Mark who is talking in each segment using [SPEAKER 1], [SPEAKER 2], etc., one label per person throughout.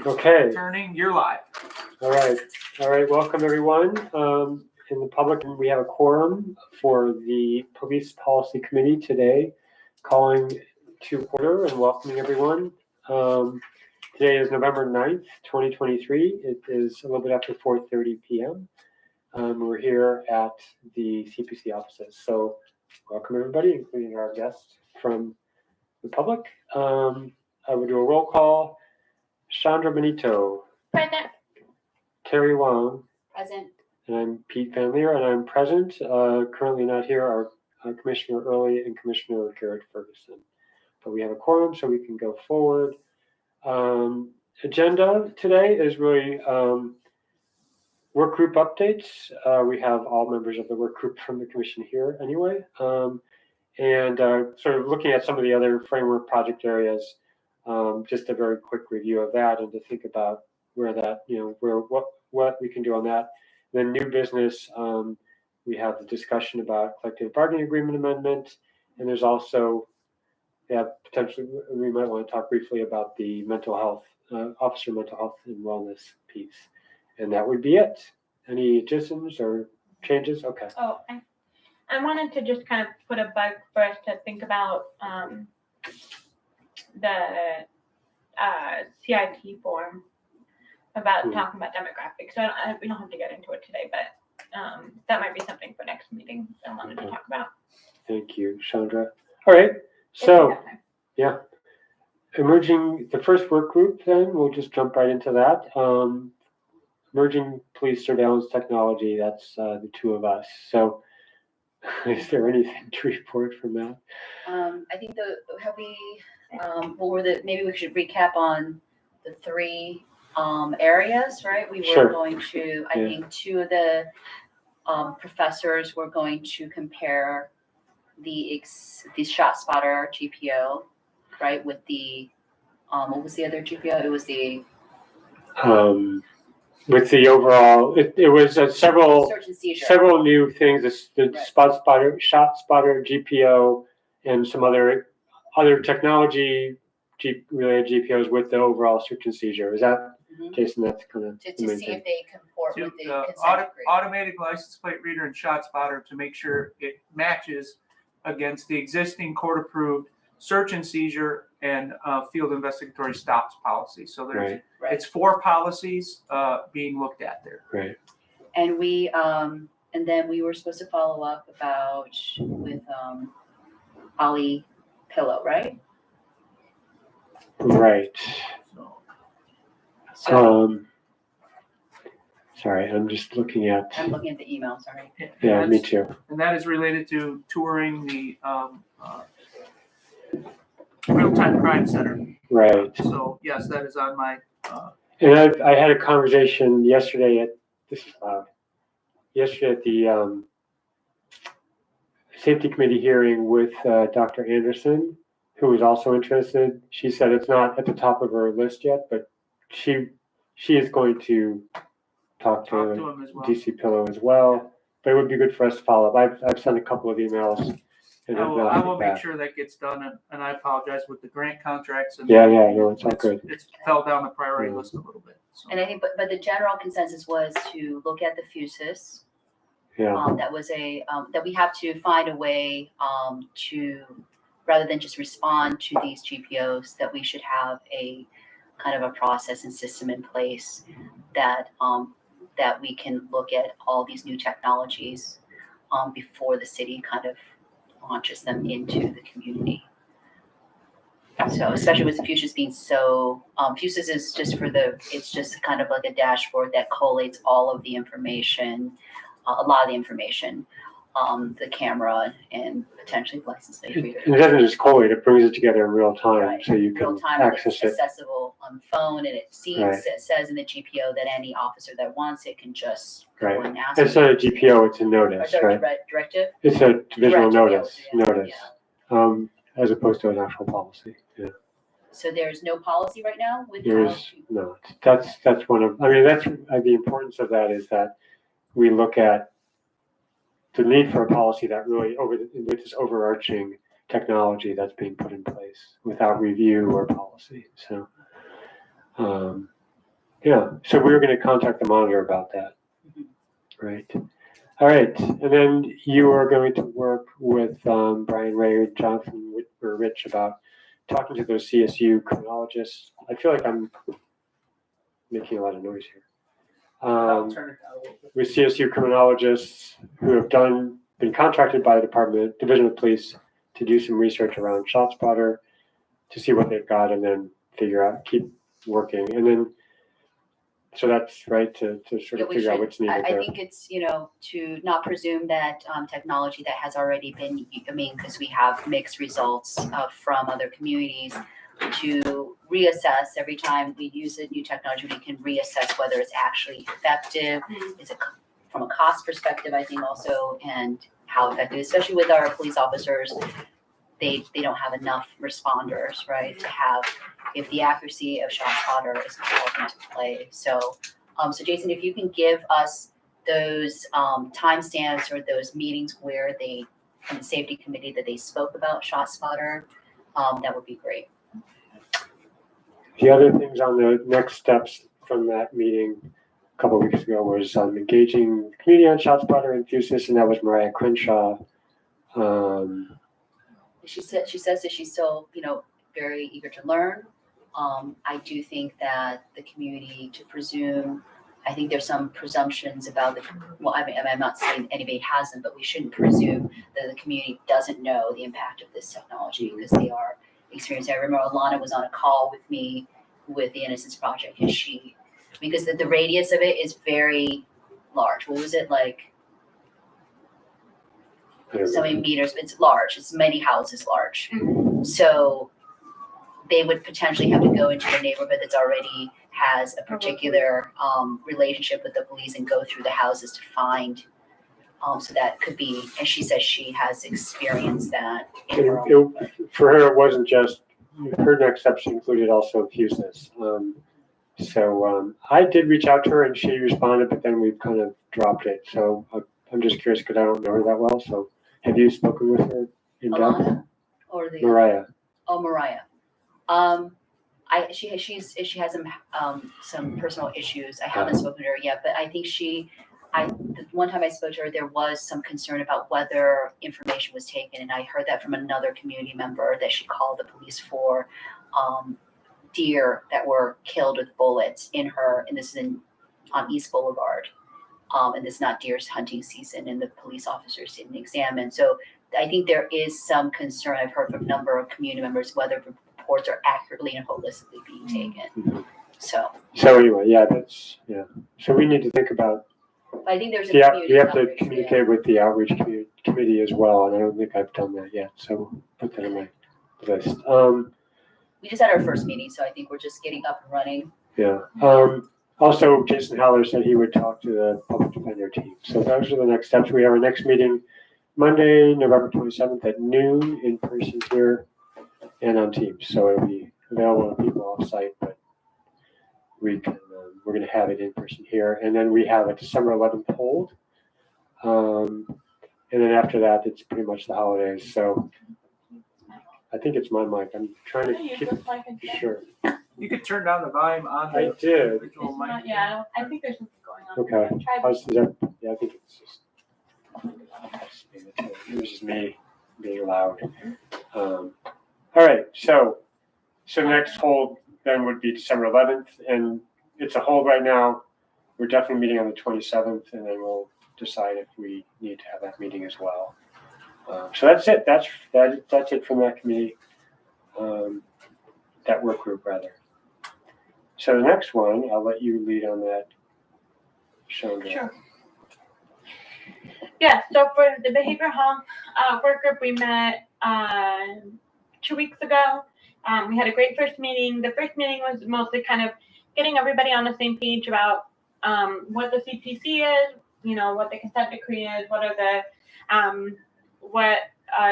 [SPEAKER 1] Okay.
[SPEAKER 2] Turning, you're live.
[SPEAKER 1] All right. Welcome, everyone. In the public, we have a quorum for the Police Policy Committee today, calling to order and welcoming everyone. Today is November 9th, 2023. It is a little bit after 4:30 p.m. We're here at the CPC offices. So welcome, everybody, including our guests from the public. I will do a roll call. Shandra, Benito.
[SPEAKER 3] Present.
[SPEAKER 1] Teri, Wang.
[SPEAKER 3] Present.
[SPEAKER 1] And I'm Piet van Lier, and I'm present. Currently not here are Commissioner Earley and Commissioner Garrett-Ferguson. But we have a quorum, so we can go forward. Agenda today is really work group updates. We have all members of the work group from the commission here anyway. And sort of looking at some of the other framework project areas, just a very quick review of that and to think about where that, what we can do on that. Then new business, we have the discussion about collective bargaining agreement amendment, and there's also, potentially we might want to talk briefly about the mental health, officer mental health and wellness piece, and that would be it. Any additions or changes? Okay.
[SPEAKER 3] Oh, I wanted to just kind of put a bug for us to think about the CIP form about talking about demographics. So we don't have to get into it today, but that might be something for next meeting I wanted to talk about.
[SPEAKER 1] Thank you, Shandra. All right, so emerging, the first work group then, we'll just jump right into that. Emerging police surveillance technology, that's the two of us. So is there anything to report from that?
[SPEAKER 4] I think maybe we should recap on the three areas, right? We were going to, I think two of the professors were going to compare the shot spotter GPO, right, with the what was the other GPO? It was the
[SPEAKER 1] with the overall, it was several new things. The shot spotter GPO, and some other technology related GPOs with the overall search and seizure. Is that, Jason? That's kind of
[SPEAKER 4] to see if they comport with the consent decree.
[SPEAKER 2] Automatic license plate reader and shot spotter to make sure it matches against the existing court-approved search and seizure and field investigatory stops policy. So there's it's 4 policies being looked at there.
[SPEAKER 1] Right.
[SPEAKER 4] And we and then we were supposed to follow up with Ollie Pillow, right?
[SPEAKER 1] Right.
[SPEAKER 4] So
[SPEAKER 1] sorry, I'm just looking at.
[SPEAKER 4] I'm looking at the email. Sorry.
[SPEAKER 1] Yeah, me too.
[SPEAKER 2] And that is related to touring the real-time crime center.
[SPEAKER 1] Right.
[SPEAKER 2] So yes, that is on my.
[SPEAKER 1] And I had a conversation yesterday at the safety committee hearing with Dr. Anderson, who was also interested. She said it's not at the top of her list yet, but she is going to talk to
[SPEAKER 2] him as well.
[SPEAKER 1] DC Pillow as well. But it would be good for us to follow up. I've sent a couple of emails. And
[SPEAKER 2] I will make sure that gets done, and I apologize with the grant contracts. And
[SPEAKER 1] no, it's all good.
[SPEAKER 2] It's fell down the priority list a little bit. So.
[SPEAKER 4] And I think, but the general consensus was to look at the fuses. That was that we have to find a way to, rather than just respond to these GPOs, that we should have a kind of a process and system in place that that we can look at all these new technologies before the city kind of launches them into the community. So especially with the fuses being so, fuses is just it's just kind of like a dashboard that collates all of the information, a lot of the information, the camera and potentially license plate reader.
[SPEAKER 1] It doesn't just collate, it brings it together in real time, so you can access it.
[SPEAKER 4] It's accessible on phone, and it says in the GPO that any officer that wants it can just go and ask.
[SPEAKER 1] It's not a GPO, it's a notice, right?
[SPEAKER 4] Directive?
[SPEAKER 1] It's a visual notice,
[SPEAKER 4] yeah.
[SPEAKER 1] As opposed to an actual policy. Yeah.
[SPEAKER 4] So there's no policy right now with
[SPEAKER 1] There's not. That's one of, that's the importance of that is that we look at the need for a policy that really with this overarching technology that's being put in place without review or policy. So Yeah, so we were going to contact the monitor about that.
[SPEAKER 4] Mhm.
[SPEAKER 1] Right. All right, and then you are going to work with Brian Ray or Jonathan or Rich about talking to those CSU criminologists. I feel like I'm making a lot of noise here.
[SPEAKER 2] I'll turn it down a little bit.
[SPEAKER 1] With CSU criminologists who have been contracted by the Division of Police to do some research around ShotSpotter, to see what they've got, and then keep working, and then. So that's right to sort of
[SPEAKER 4] we
[SPEAKER 1] figure out
[SPEAKER 4] should-
[SPEAKER 1] what's needed
[SPEAKER 4] I
[SPEAKER 1] there.
[SPEAKER 4] think it's, to not presume that technology that has already been, because we have mixed results from other communities, to reassess every time we use a new technology, we can reassess whether it's actually effective. Is it from a cost perspective, I think also, and how effective, especially with our police officers, they don't have enough responders, right, to have, if the accuracy of ShotSpotter is called into play. So Jason, if you can give us those timestamps or those meetings where they, from the safety committee, that they spoke about ShotSpotter, that would be great.
[SPEAKER 1] The other things on the next steps from that meeting a couple of weeks ago was engaging the community on ShotSpotter and Fusus, and that was Mariah Crenshaw.
[SPEAKER 4] She says that she's still, very eager to learn. I do think that the community, to presume, I think there's some presumptions about I'm not saying anybody hasn't, but we shouldn't presume that the community doesn't know the impact of this technology, because they are experiencing. I remember Alana was on a call with me with the Innocence Project, and because the radius of it is very large. What was it, like? So many meters, it's large, it's many houses large. So they would potentially have to go into a neighborhood that's already has a particular relationship with the police and go through the houses to find, so that could be, and she says she has experienced that.
[SPEAKER 1] For her, it wasn't just, her next steps included also Fusus. So I did reach out to her and she responded, but then we've kind of dropped it. So I'm just curious because I don't know her that well. So have you spoken with her in depth?
[SPEAKER 4] Alana or the
[SPEAKER 1] Mariah.
[SPEAKER 4] Oh, Mariah. She has some personal issues. I haven't spoken to her yet, but I think the one time I spoke to her, there was some concern about whether information was taken, and I heard that from another community member that she called the police for deer that were killed with bullets and this is on East Boulevard. And it's not deer's hunting season, and the police officers didn't examine. So I think there is some concern I've heard from a number of community members whether reports are accurately and holistically being taken.
[SPEAKER 1] Mm-hmm.
[SPEAKER 4] So
[SPEAKER 1] anyway, so we need to think about.
[SPEAKER 4] I think there's
[SPEAKER 1] we have to communicate with the outreach committee as well, and I don't think I've done that yet. So put that on my list.
[SPEAKER 4] We just had our first meeting, so I think we're just getting up and running.
[SPEAKER 1] Yeah. Also, Jason Haller said he would talk to the public defender team. So those are the next steps. We have our next meeting Monday, November 27th at noon in person here and on Teams. So it'll be available to people off site, but we're going to have it in person here. And then we have a December 11th hold. And then after that, it's pretty much the holidays. So I think it's my mic. I'm trying to keep it sure.
[SPEAKER 2] You could turn down the volume on the
[SPEAKER 1] I did.
[SPEAKER 2] original mic.
[SPEAKER 3] I think there's something going on.
[SPEAKER 1] Okay.
[SPEAKER 3] Try
[SPEAKER 1] I think it's just. It was just me being loud. All right. So next hold then would be December 11th, and it's a hold right now. We're definitely meeting on the 27th, and then we'll decide if we need to have that meeting as well. So that's it. That's it from that committee, that work group rather. So the next one, I'll let you lead on that, Shandra.
[SPEAKER 3] Sure. Yeah, so for the behavioral health work group, we met 2 weeks ago. We had a great first meeting. The first meeting was mostly kind of getting everybody on the same page about what the CPC is, what the consent decree is, what are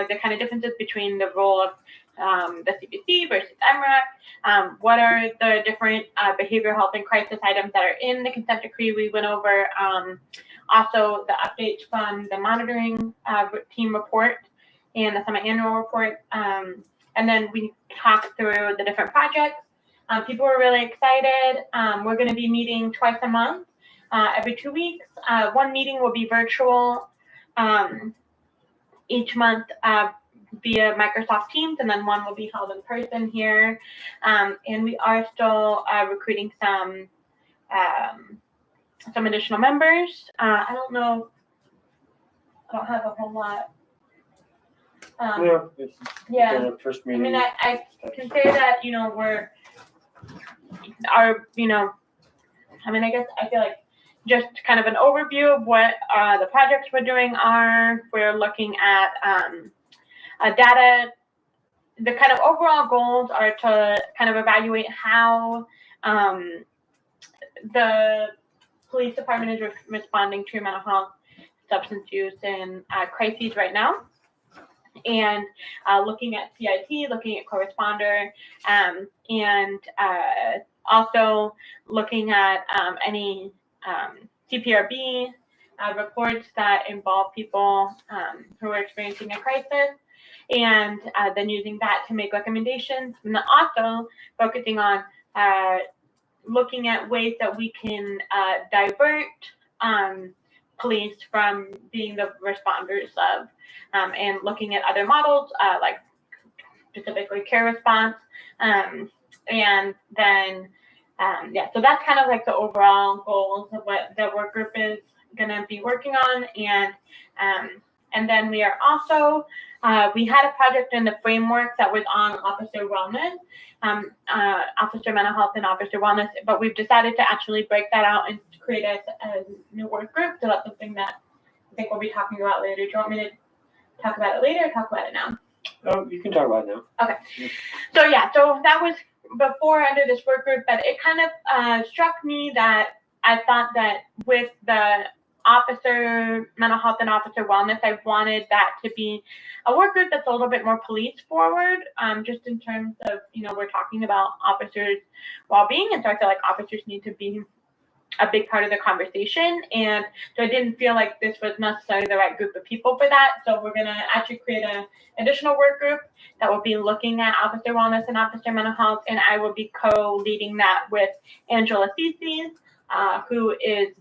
[SPEAKER 3] the kind of differences between the role of the CPC versus MRAC, what are the different behavioral health and crisis items that are in the consent decree. We went over also the updates from the monitoring team report and the semi-annual report. And then we talked through the different projects People were really excited. We're going to be meeting twice a month, every 2 weeks. One meeting will be virtual each month via Microsoft Teams, and then one will be held in person here. And we are still recruiting some additional members. I don't know. I don't have a whole lot. Yeah.
[SPEAKER 1] First
[SPEAKER 3] I
[SPEAKER 1] meeting.
[SPEAKER 3] mean, I can say that, I guess I feel like just kind of an overview of what the projects we're doing are. We're looking at data. The kind of overall goals are to kind of evaluate how the police department is responding to mental health, substance use, and crises right now. And looking at CIT, looking at corresponder, and also looking at any CPRB reports that involve people who are experiencing a crisis, and then using that to make recommendations. And then also focusing on looking at ways that we can divert police from being the responders of, and looking at other models, like specifically care response. And then, so that's kind of like the overall goals of what the work group is going to be working on. And then we are also, we had a project in the framework that was on officer wellness, officer mental health and officer wellness, but we've decided to actually break that out and create a new work group. So that's something that I think we'll be talking about later. Do you want me to talk about it later or talk about it now?
[SPEAKER 1] Oh, you can talk about it now.
[SPEAKER 3] Okay. So that was before under this work group, but it kind of struck me that I thought that with the officer mental health and officer wellness, I wanted that to be a work group that's a little bit more police forward, just in terms of, we're talking about officers' well-being, and so I feel like officers need to be a big part of the conversation, and so I didn't feel like this was necessarily the right group of people for that. So we're going to actually create an additional work group that will be looking at officer wellness and officer mental health, and I will be co-leading that with Angela Cece, who is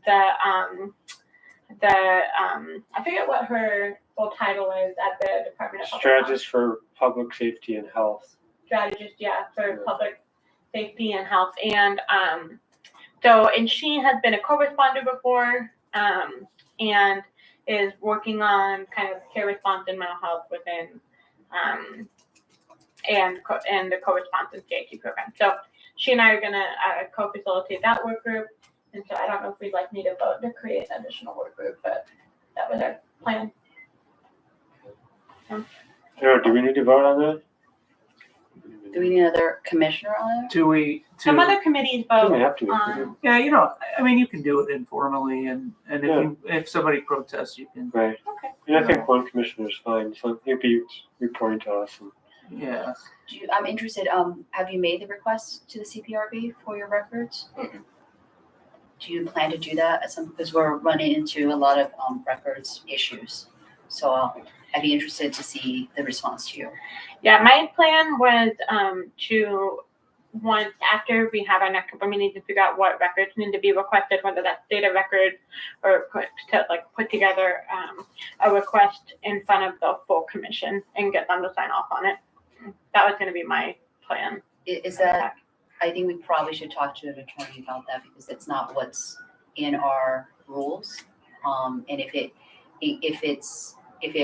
[SPEAKER 3] I forget what her full title is at the Department of Public
[SPEAKER 1] Strategist for Public Safety and Health.
[SPEAKER 3] Strategist, for public safety and health. And and she has been a co-responder before, and is working on kind of care response and mental health within and the co-response and CIT program. So she and I are gonna co-facilitate that work group. And so I don't know if we'd need a vote to create an additional work group, but that was our plan.
[SPEAKER 1] Do we need to vote on that?
[SPEAKER 4] Do we need another commissioner on it?
[SPEAKER 3] Some other committees vote.
[SPEAKER 1] We have to.
[SPEAKER 2] Yeah, you can do it informally, and if somebody protests, you can.
[SPEAKER 1] Right.
[SPEAKER 3] Okay.
[SPEAKER 1] And I think one commissioner is fine, so he'll be reporting to us.
[SPEAKER 2] Yeah.
[SPEAKER 4] I'm interested. Have you made the request to the CPRB for your records?
[SPEAKER 3] Mm-mm.
[SPEAKER 4] Do you plan to do that at some, because we're running into a lot of records issues. So I'd be interested to see the response to you.
[SPEAKER 3] Yeah, my plan was to, once after we have our next couple meetings, to figure out what records need to be requested, whether that's data records or put together a request in front of the full commission and get them to sign off on it. That was going to be my plan.
[SPEAKER 4] Is that? I think we probably should talk to an attorney about that, because that's not what's in our rules. And if it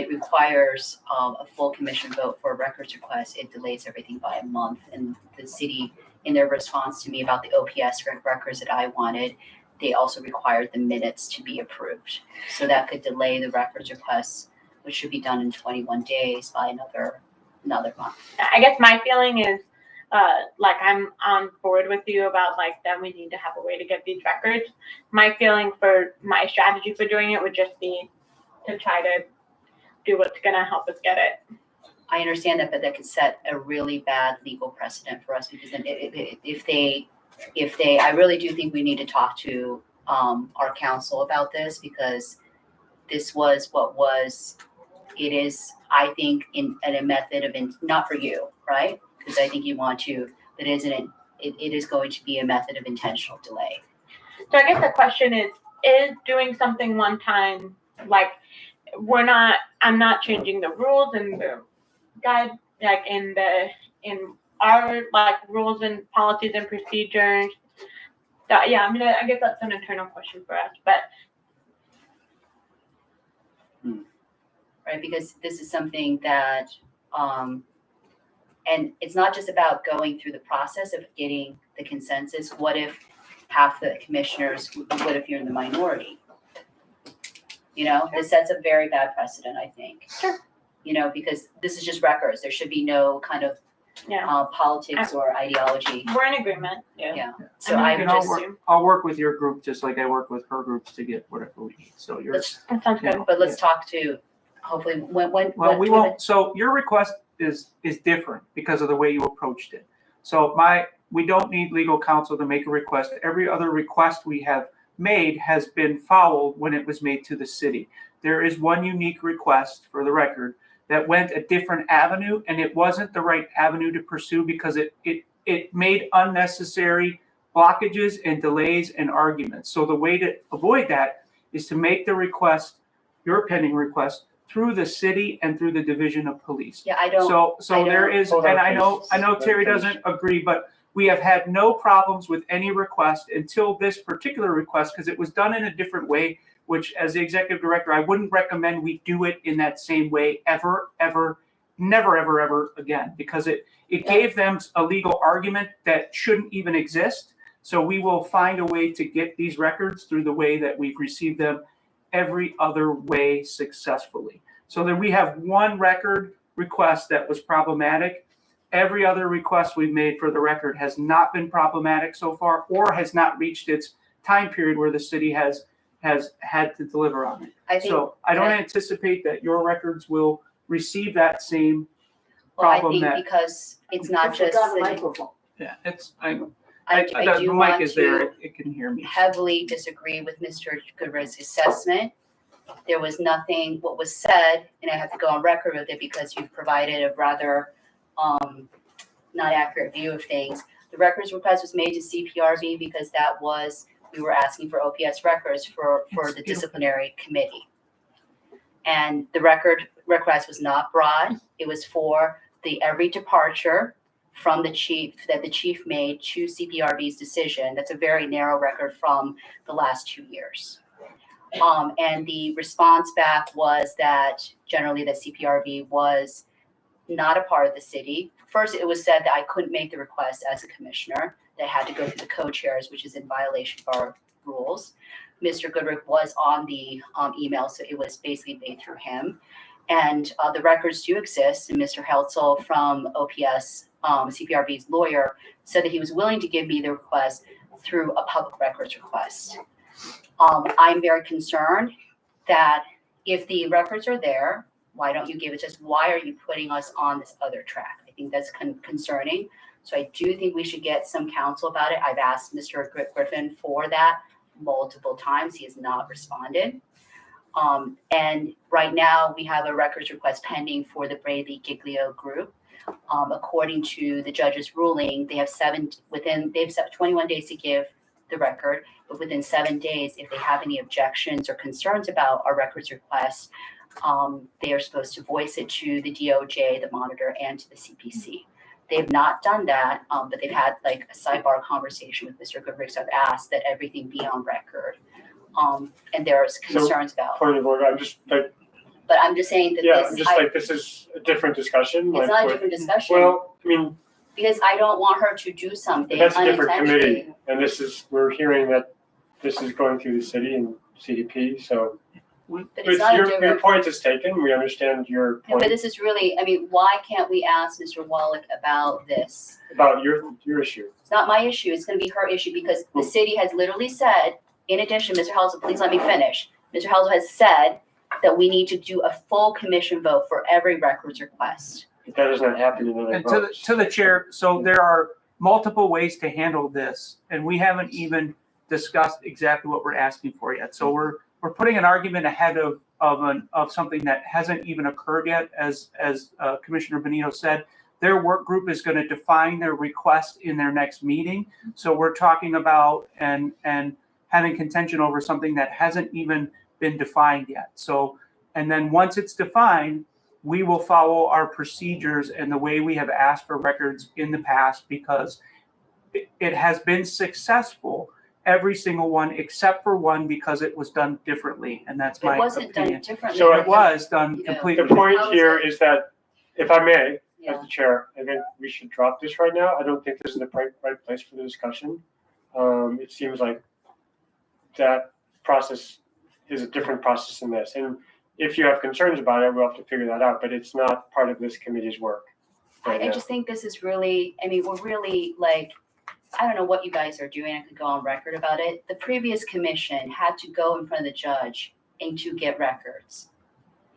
[SPEAKER 4] requires a full commission vote for a records request, it delays everything by a month. And the city, in their response to me about the OPS records that I wanted, they also required the minutes to be approved. So that could delay the records requests, which should be done in 21 days, by another month.
[SPEAKER 3] I guess my feeling is, I'm on board with you about that we need to have a way to get these records. My feeling for my strategy for doing it would just be to try to do what's going to help us get it.
[SPEAKER 4] I understand that, but that could set a really bad legal precedent for us, because then if they, I really do think we need to talk to our counsel about this, because this was it is, I think, in a method of, not for you, right? Because I think you want to, but isn't it it is going to be a method of intentional delay.
[SPEAKER 3] So I guess the question is doing something one time, like I'm not changing the rules and the guide, like in our like rules and policies and procedures. I guess that's an internal question for us, but.
[SPEAKER 4] Right, because this is something that, and it's not just about going through the process of getting the consensus. What if half the commissioners, what if you're in the minority? This sets a very bad precedent, I think.
[SPEAKER 3] Sure.
[SPEAKER 4] Because this is just records. There should be no kind of politics or ideology.
[SPEAKER 3] We're in agreement. Yeah.
[SPEAKER 4] So
[SPEAKER 2] I'll work with your group just like I work with her groups to get whatever we need. So
[SPEAKER 3] that sounds good.
[SPEAKER 4] But let's talk to hopefully when.
[SPEAKER 2] Well, we won't. So your request is different because of the way you approached it. So we don't need legal counsel to make a request. Every other request we have made has been fouled when it was made to the city. There is one unique request, for the record, that went a different avenue, and it wasn't the right avenue to pursue because it made unnecessary blockages and delays and arguments. So the way to avoid that is to make the request, your pending request, through the city and through the Division of Police.
[SPEAKER 4] Yeah, I don't.
[SPEAKER 2] So there is, and I know Teri doesn't agree, but we have had no problems with any request until this particular request because it was done in a different way, which as the executive director, I wouldn't recommend we do it in that same way ever, never again, because it gave them a legal argument that shouldn't even exist. So we will find a way to get these records through the way that we've received them every other way successfully. So that we have one record request that was problematic. Every other request we've made for the record has not been problematic so far or has not reached its time period where the city has had to deliver on it. So I don't anticipate that your records will receive that same problem.
[SPEAKER 4] I think because it's not just the
[SPEAKER 2] microphone. Yeah, the
[SPEAKER 4] do
[SPEAKER 2] mic is there. It can hear me.
[SPEAKER 4] Heavily disagree with Mr. Goodrick's assessment. There was nothing, what was said, and I have to go on record with it because you've provided a rather not accurate view of things. The records request was made to CPRB because we were asking for OPS records for the disciplinary committee. And the record request was not broad. It was for every departure from the chief that the chief made to CPRB's decision. That's a very narrow record from the last 2 years. And the response back was that generally the CPRB was not a part of the city. First, it was said that I couldn't make the request as a commissioner. They had to go through the co-chairs, which is in violation of our rules. Mr. Goodrick was on the email, so it was basically made through him. And the records do exist. And Mr. Heltzel from OPS, CPRB's lawyer, said that he was willing to give me the request through a public records request. I'm very concerned that if the records are there, why don't you give it to us? Why are you putting us on this other track? I think that's concerning. So I do think we should get some counsel about it. I've asked Mr. Griffin for that multiple times. He has not responded. And right now we have a records request pending for the Brady Giglio group. According to the judge's ruling, they have 21 days to give the record, but within 7 days, if they have any objections or concerns about our records request, they are supposed to voice it to the DOJ, the monitor, and to the CPC. They've not done that, but they've had like a sidebar conversation with Mr. Goodrick. So I've asked that everything be on record. And there's concerns about.
[SPEAKER 1] Point of order, I'm just like.
[SPEAKER 4] But I'm just saying that
[SPEAKER 1] this is a different discussion.
[SPEAKER 4] It's not a different discussion.
[SPEAKER 1] Well, I mean.
[SPEAKER 4] Because I don't want her to do something.
[SPEAKER 1] That's a different committee, and we're hearing that this is going through the city and CDP, so. Your point is taken. We understand your point.
[SPEAKER 4] But this is really, why can't we ask Mr. Wallach about this?
[SPEAKER 1] About your issue.
[SPEAKER 4] It's not my issue. It's going to be her issue because the city has literally said, in addition, Mr. Heltzel, please let me finish. Mr. Heltzel has said that we need to do a full commission vote for every records request.
[SPEAKER 1] If that does not happen in other votes.
[SPEAKER 2] To the chair, so there are multiple ways to handle this, and we haven't even discussed exactly what we're asking for yet. So we're putting an argument ahead of something that hasn't even occurred yet, as Commissioner Benito said. their work group is going to define their request in their next meeting. So we're talking about and having contention over something that hasn't even been defined yet. So, and then once it's defined, we will follow our procedures and the way we have asked for records in the past, because it has been successful, every single one except for one, because it was done differently, and that's my
[SPEAKER 4] It wasn't done
[SPEAKER 2] opinion.
[SPEAKER 4] differently.
[SPEAKER 1] So
[SPEAKER 2] It was done
[SPEAKER 4] Yeah.
[SPEAKER 2] completely.
[SPEAKER 1] The point
[SPEAKER 4] How is
[SPEAKER 1] here
[SPEAKER 4] it?
[SPEAKER 1] is that, if I may,
[SPEAKER 4] Yeah.
[SPEAKER 1] as the chair, I think we should drop this right now. I don't think this is the right place for the discussion. It seems like that process is a different process than this. And if you have concerns about it, we'll have to figure that out, but it's not part of this committee's work. right
[SPEAKER 4] I
[SPEAKER 1] now.
[SPEAKER 4] just think this is really, I mean, we're really like, I don't know what you guys are doing. I could go on record about it. The previous commission had to go in front of the judge and to get records.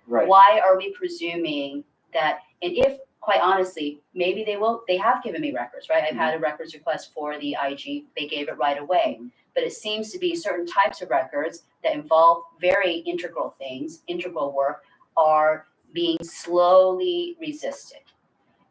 [SPEAKER 1] Right.
[SPEAKER 4] Why are we presuming that, and if, quite honestly, maybe they have given me records, right? I've had a records request for the IG, they gave it right away. But it seems to be certain types of records that involve very integral things, integral work, are being slowly resisted.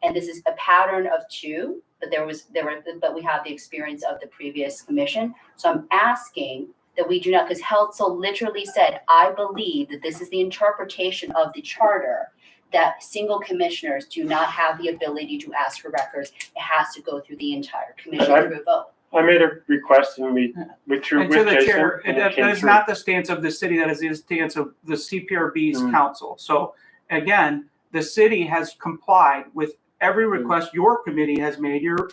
[SPEAKER 4] And this is a pattern of two, but but we have the experience of the previous commission. So I'm asking that we do not, because Heltzel literally said, I believe that this is the interpretation of the charter, that single commissioners do not have the ability to ask for records. It has to go through the entire commission through a vote.
[SPEAKER 1] I made a request and we threw
[SPEAKER 2] And
[SPEAKER 1] with
[SPEAKER 2] to the
[SPEAKER 1] Jason.
[SPEAKER 2] chair,
[SPEAKER 1] and it
[SPEAKER 2] that
[SPEAKER 1] came
[SPEAKER 2] is
[SPEAKER 1] through.
[SPEAKER 2] not the stance of the city, that is the stance of the CPRB's council. So again, the city has complied with every request your committee has made. Your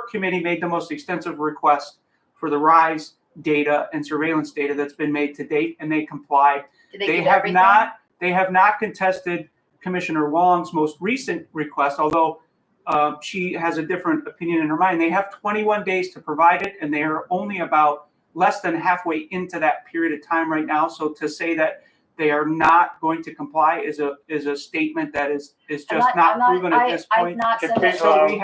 [SPEAKER 2] committee made the most extensive request for the RISE data and surveillance data that's been made to date, and they complied.
[SPEAKER 4] Did they
[SPEAKER 2] They
[SPEAKER 4] give
[SPEAKER 2] have
[SPEAKER 4] everything?
[SPEAKER 2] they have not contested Commissioner Wang's most recent request, although she has a different opinion in her mind. They have 21 days to provide it, and they are only about less than halfway into that period of time right now. So to say that they are not going to comply is a statement that is just not proven at this
[SPEAKER 4] I've
[SPEAKER 2] point.
[SPEAKER 4] not said
[SPEAKER 1] Please
[SPEAKER 4] that.
[SPEAKER 2] So we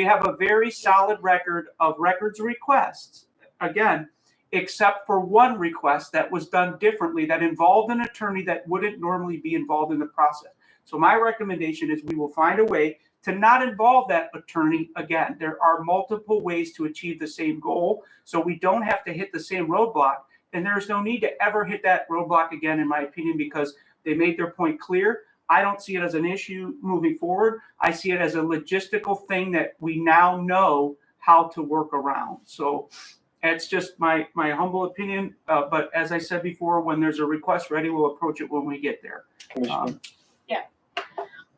[SPEAKER 2] have a very solid record of records requests. Again, except for one request that was done differently, that involved an attorney that wouldn't normally be involved in the process. So my recommendation is we will find a way to not involve that attorney again. There are multiple ways to achieve the same goal, so we don't have to hit the same roadblock. And there's no need to ever hit that roadblock again, in my opinion, because they made their point clear. I don't see it as an issue moving forward. I see it as a logistical thing that we now know how to work around. So it's just my humble opinion. But as I said before, when there's a request ready, we'll approach it when we get there.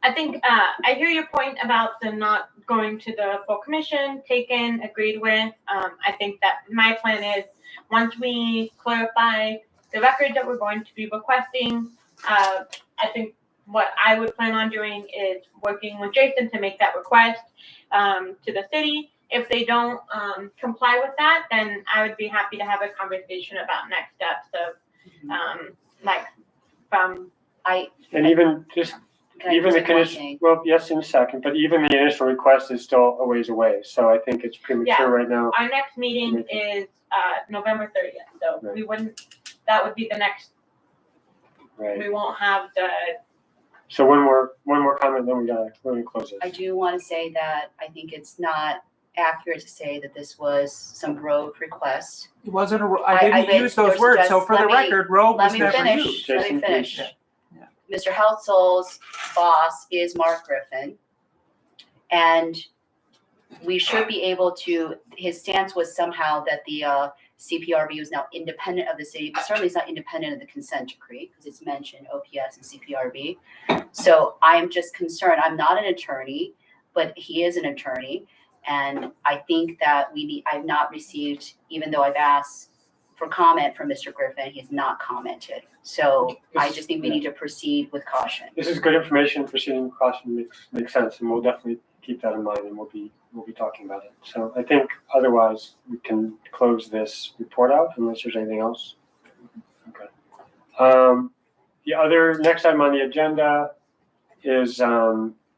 [SPEAKER 3] I think I hear your point about the not going to the full commission, taken, agreed with. I think that my plan is, once we clarify the record that we're going to be requesting, I think what I would plan on doing is working with Jason to make that request to the city. If they don't comply with that, then I would be happy to have a conversation about next steps of
[SPEAKER 1] Even the condition, well, yes, in a second, but even the initial request is still a ways away. So I think it's premature right now.
[SPEAKER 3] Our next meeting is November 30th, so that would be the next.
[SPEAKER 1] Right.
[SPEAKER 3] We won't have the.
[SPEAKER 1] So one more comment, then we're gonna close this.
[SPEAKER 4] I do want to say that I think it's not accurate to say that this was some rogue request.
[SPEAKER 2] It wasn't I didn't use those words. So for the record, rogue was never used.
[SPEAKER 4] Let me finish. Mr. Heltzel's boss is Mark Griffin, and we should be able to, his stance was somehow that the CPRB was now independent of the city, but certainly it's not independent of the consent decree, because it's mentioned OPS and CPRB. So I'm just concerned, I'm not an attorney, but he is an attorney, and I think that I've not received, even though I've asked for comment from Mr. Griffin, he has not commented. So I just think we need to proceed with caution.
[SPEAKER 1] This is good information. Proceeding with caution makes sense, and we'll definitely keep that in mind, and we'll be talking about it. So I think otherwise we can close this report out unless there's anything else. Okay. The other next item on the agenda is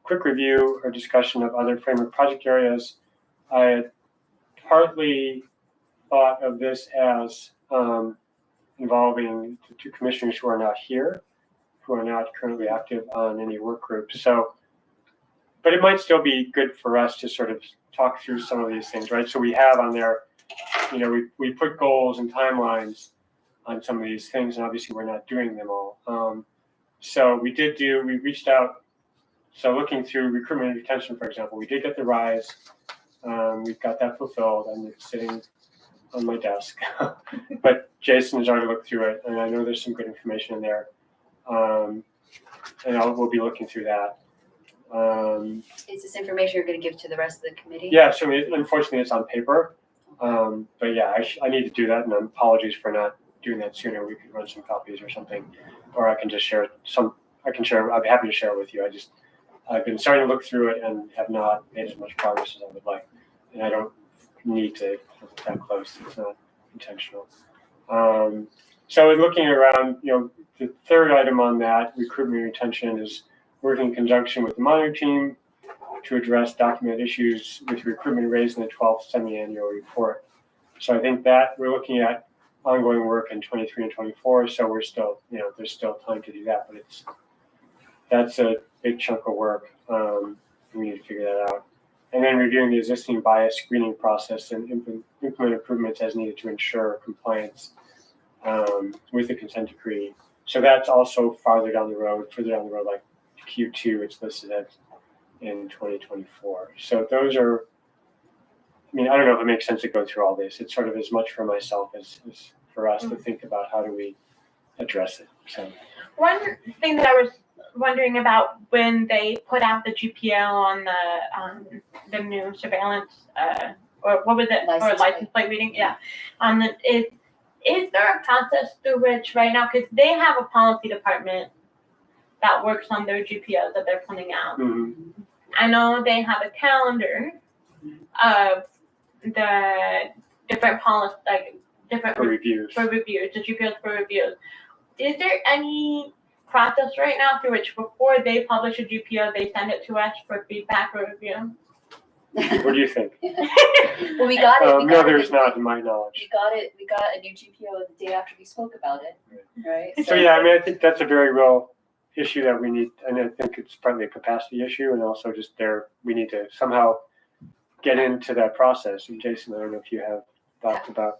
[SPEAKER 1] quick review or discussion of other framework project areas. I had partly thought of this as involving the two commissioners who are not here, who are not currently active on any work groups. So, but it might still be good for us to sort of talk through some of these things, right? So we have on there, we put goals and timelines on some of these things, and obviously we're not doing them all. So we reached out. So looking through recruitment and retention, for example, we did get the rise. We've got that fulfilled, and it's sitting on my desk. But Jason has already looked through it, and I know there's some good information in there. And we'll be looking through that.
[SPEAKER 4] Is this information you're going to give to the rest of the committee?
[SPEAKER 1] Yeah, so unfortunately it's on paper. But yeah, I need to do that, and apologies for not doing that sooner. We could run some copies or something, or I can just share some. I'd be happy to share it with you. I've been starting to look through it and have not made as much progress as I would like, and I don't need to look that close. It's not intentional. So in looking around, the third item on that recruitment and retention is working in conjunction with the monitoring team to address documented issues with recruitment raised in the 12th semi-annual report. So I think that we're looking at ongoing work in 23 and 24. So we're still, there's still time to do that, but that's a big chunk of work. We need to figure that out. And then reviewing the existing bias screening process and implement improvements as needed to ensure compliance with the consent decree. So that's also further down the road, like Q2, it's listed as in 2024. So those are, I don't know if it makes sense to go through all this. It's sort of as much for myself as for us to think about how do we address it. So
[SPEAKER 3] one thing that I was wondering about when they put out the GPL on the new surveillance, or what was it, license plate reading? Yeah. Is there a process through which right now, because they have a policy department that works on their GPLs that they're putting out.
[SPEAKER 1] Mm-hmm.
[SPEAKER 3] I know they have a calendar of the different policies, like different
[SPEAKER 1] reviews,
[SPEAKER 3] the GPLs for reviews. Is there any process right now through which before they publish a GPL, they send it to us for feedback or review?
[SPEAKER 1] What do you think?
[SPEAKER 4] Well, we got it.
[SPEAKER 1] No, there's not, in my knowledge.
[SPEAKER 4] We got it. We got a new GPO the day after we spoke about it, right?
[SPEAKER 1] So yeah, I think that's a very real issue that we need, and I think it's partly a capacity issue, and also just we need to somehow get into that process. And Jason, I don't know if you have thoughts about.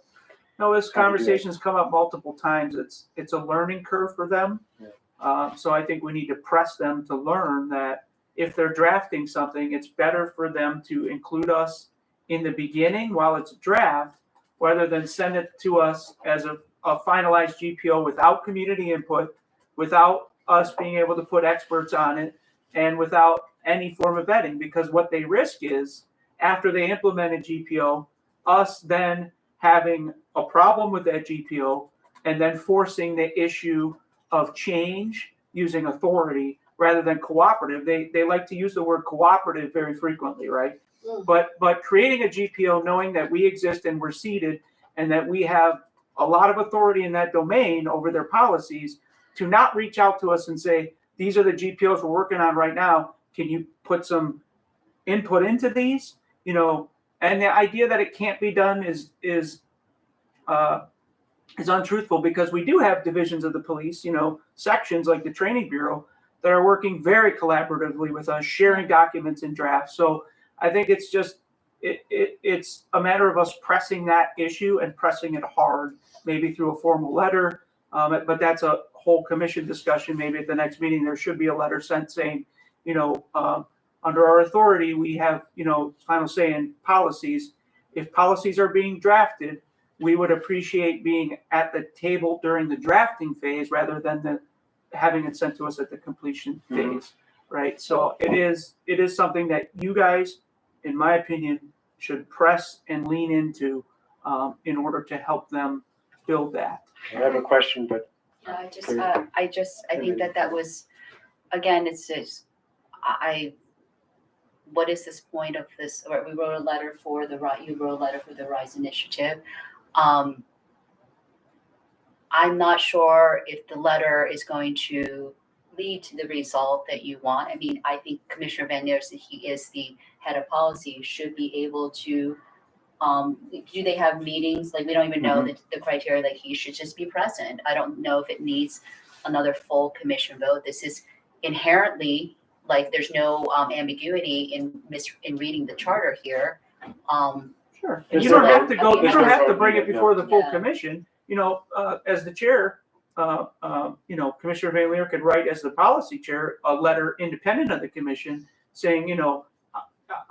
[SPEAKER 2] No, this conversation's come up multiple times. It's a learning curve for them.
[SPEAKER 1] Yeah.
[SPEAKER 2] So I think we need to press them to learn that if they're drafting something, it's better for them to include us in the beginning while it's a draft, rather than send it to us as a finalized GPO without community input, without us being able to put experts on it, and without any form of vetting. Because what they risk is, after they implement a GPO, us then having a problem with that GPO and then forcing the issue of change using authority rather than cooperative. They like to use the word cooperative very frequently, right? But creating a GPO, knowing that we exist and we're seated and that we have a lot of authority in that domain over their policies, to not reach out to us and say, these are the GPOs we're working on right now. Can you put some input into these? And the idea that it can't be done is untruthful, because we do have divisions of the police, sections like the training bureau that are working very collaboratively with us, sharing documents and drafts. So I think it's just, it's a matter of us pressing that issue and pressing it hard, maybe through a formal letter. But that's a whole commission discussion. Maybe at the next meeting, there should be a letter sent saying, under our authority, we have, final say in policies. If policies are being drafted, we would appreciate being at the table during the drafting phase rather than having it sent to us at the completion phase, right? So it is something that you guys, in my opinion, should press and lean into in order to help them build that.
[SPEAKER 1] I have a question, but
[SPEAKER 4] I think that was, again, it's just, what is this point of this? Or we wrote a letter for you wrote a letter for the RISE initiative. I'm not sure if the letter is going to lead to the result that you want. I think Commissioner Van Der, he is the head of policy, should be able to, do they have meetings? Like, we don't even know the criteria, that he should just be present. I don't know if it needs another full commission vote. This is inherently, like, there's no ambiguity in reading the charter here.
[SPEAKER 2] Sure.
[SPEAKER 1] Is
[SPEAKER 2] You don't
[SPEAKER 1] there
[SPEAKER 2] have to
[SPEAKER 1] a-
[SPEAKER 2] go, you
[SPEAKER 1] is
[SPEAKER 2] don't
[SPEAKER 1] there
[SPEAKER 2] have to
[SPEAKER 1] a-
[SPEAKER 2] bring it before the full
[SPEAKER 4] Yeah.
[SPEAKER 2] commission. As the chair, Commissioner Van Lier could write as the policy chair, a letter independent of the commission saying,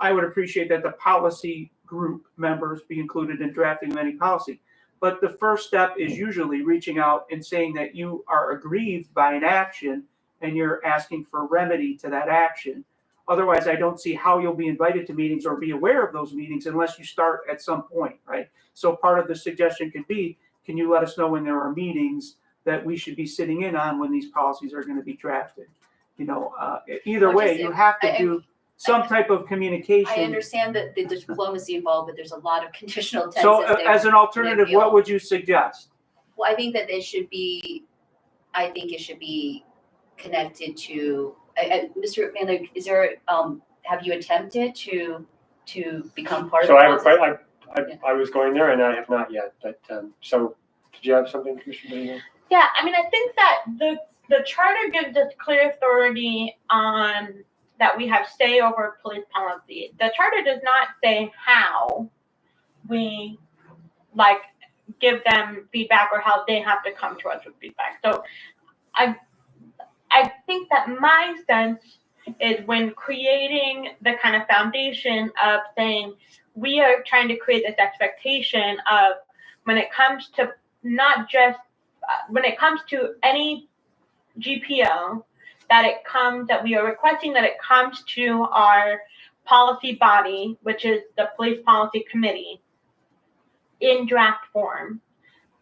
[SPEAKER 2] I would appreciate that the policy group members be included in drafting any policy. But the first step is usually reaching out and saying that you are aggrieved by an action and you're asking for remedy to that action. Otherwise, I don't see how you'll be invited to meetings or be aware of those meetings unless you start at some point, right? So part of the suggestion could be, can you let us know when there are meetings that we should be sitting in on when these policies are going to be drafted? Either
[SPEAKER 4] Well,
[SPEAKER 2] way,
[SPEAKER 4] just
[SPEAKER 2] you have to
[SPEAKER 4] I-
[SPEAKER 2] do some type of communication.
[SPEAKER 4] I understand that the diplomacy involved, but there's a lot of conditional tenses
[SPEAKER 2] So
[SPEAKER 4] there.
[SPEAKER 2] as an alternative, what would you suggest?
[SPEAKER 4] Well, I think that it should be connected to, Mr. Van Lier, is there, have you attempted to become part of
[SPEAKER 1] So
[SPEAKER 4] the
[SPEAKER 1] I have a
[SPEAKER 4] process?
[SPEAKER 1] question. I was going there and I have not yet, but, so did you have something, Commissioner Benito?
[SPEAKER 3] Yeah, I mean, I think that the charter gives us clear authority on that we have say over police policy. The charter does not say how we give them feedback or how they have to come to us with feedback. So I think that my sense is when creating the kind of foundation of saying we are trying to create this expectation of when it comes to not just when it comes to any GPO, that we are requesting that it comes to our policy body, which is the Police Policy Committee, in draft form.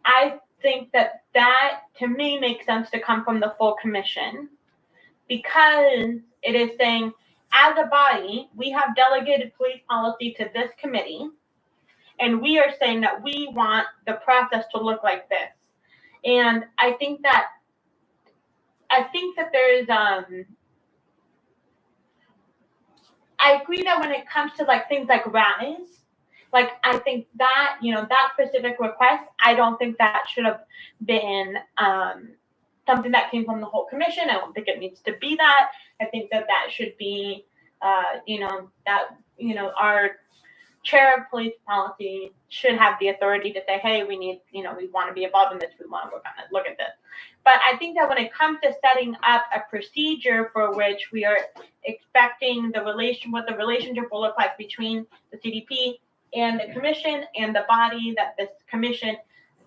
[SPEAKER 3] I think that to me makes sense to come from the full commission, because it is saying, as a body, we have delegated police policy to this committee, and we are saying that we want the process to look like this. And I think that there is I agree that when it comes to things like RISE, I think that that specific request, I don't think that should have been something that came from the whole commission. I don't think it needs to be that. I think that should be our chair of police policy should have the authority to say, hey, we need, we want to be involved in this, we want to look at this. But I think that when it comes to setting up a procedure for which we are expecting what the relationship will look like between the CDP and the commission and the body that this commission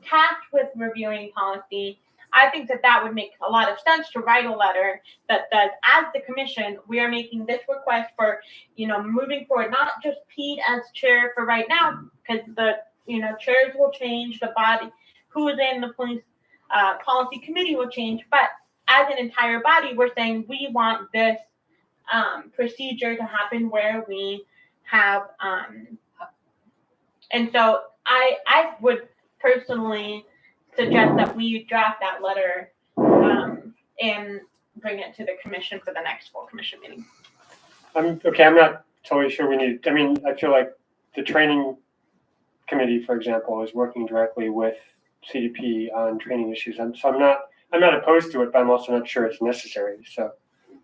[SPEAKER 3] tasked with reviewing policy, I think that would make a lot of sense to write a letter that says, as the commission, we are making this request for, moving forward, not just Piet as chair for right now, because the, chairs will change, the body, who is in the police policy committee will change, but as an entire body, we're saying we want this procedure to happen where we have, and so I would personally suggest that we draft that letter and bring it to the commission for the next full commission meeting.
[SPEAKER 1] I'm not totally sure I feel like the training committee, for example, is working directly with CDP on training issues. I'm not opposed to it, but I'm also not sure it's necessary. So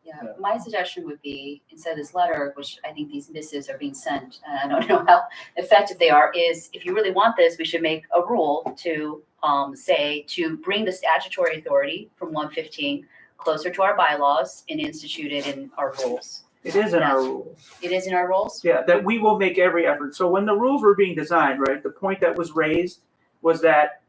[SPEAKER 4] yeah, my suggestion would be, instead of this letter, which I think these missives are being sent, and I don't know how effective they are, is if you really want this, we should make a rule to to bring the statutory authority from 115 closer to our bylaws and institute it in our rules.
[SPEAKER 2] It is in our rules.
[SPEAKER 4] It is in our rules?
[SPEAKER 2] Yeah, that we will make every effort. So when the rules were being designed, right, the point that was raised was that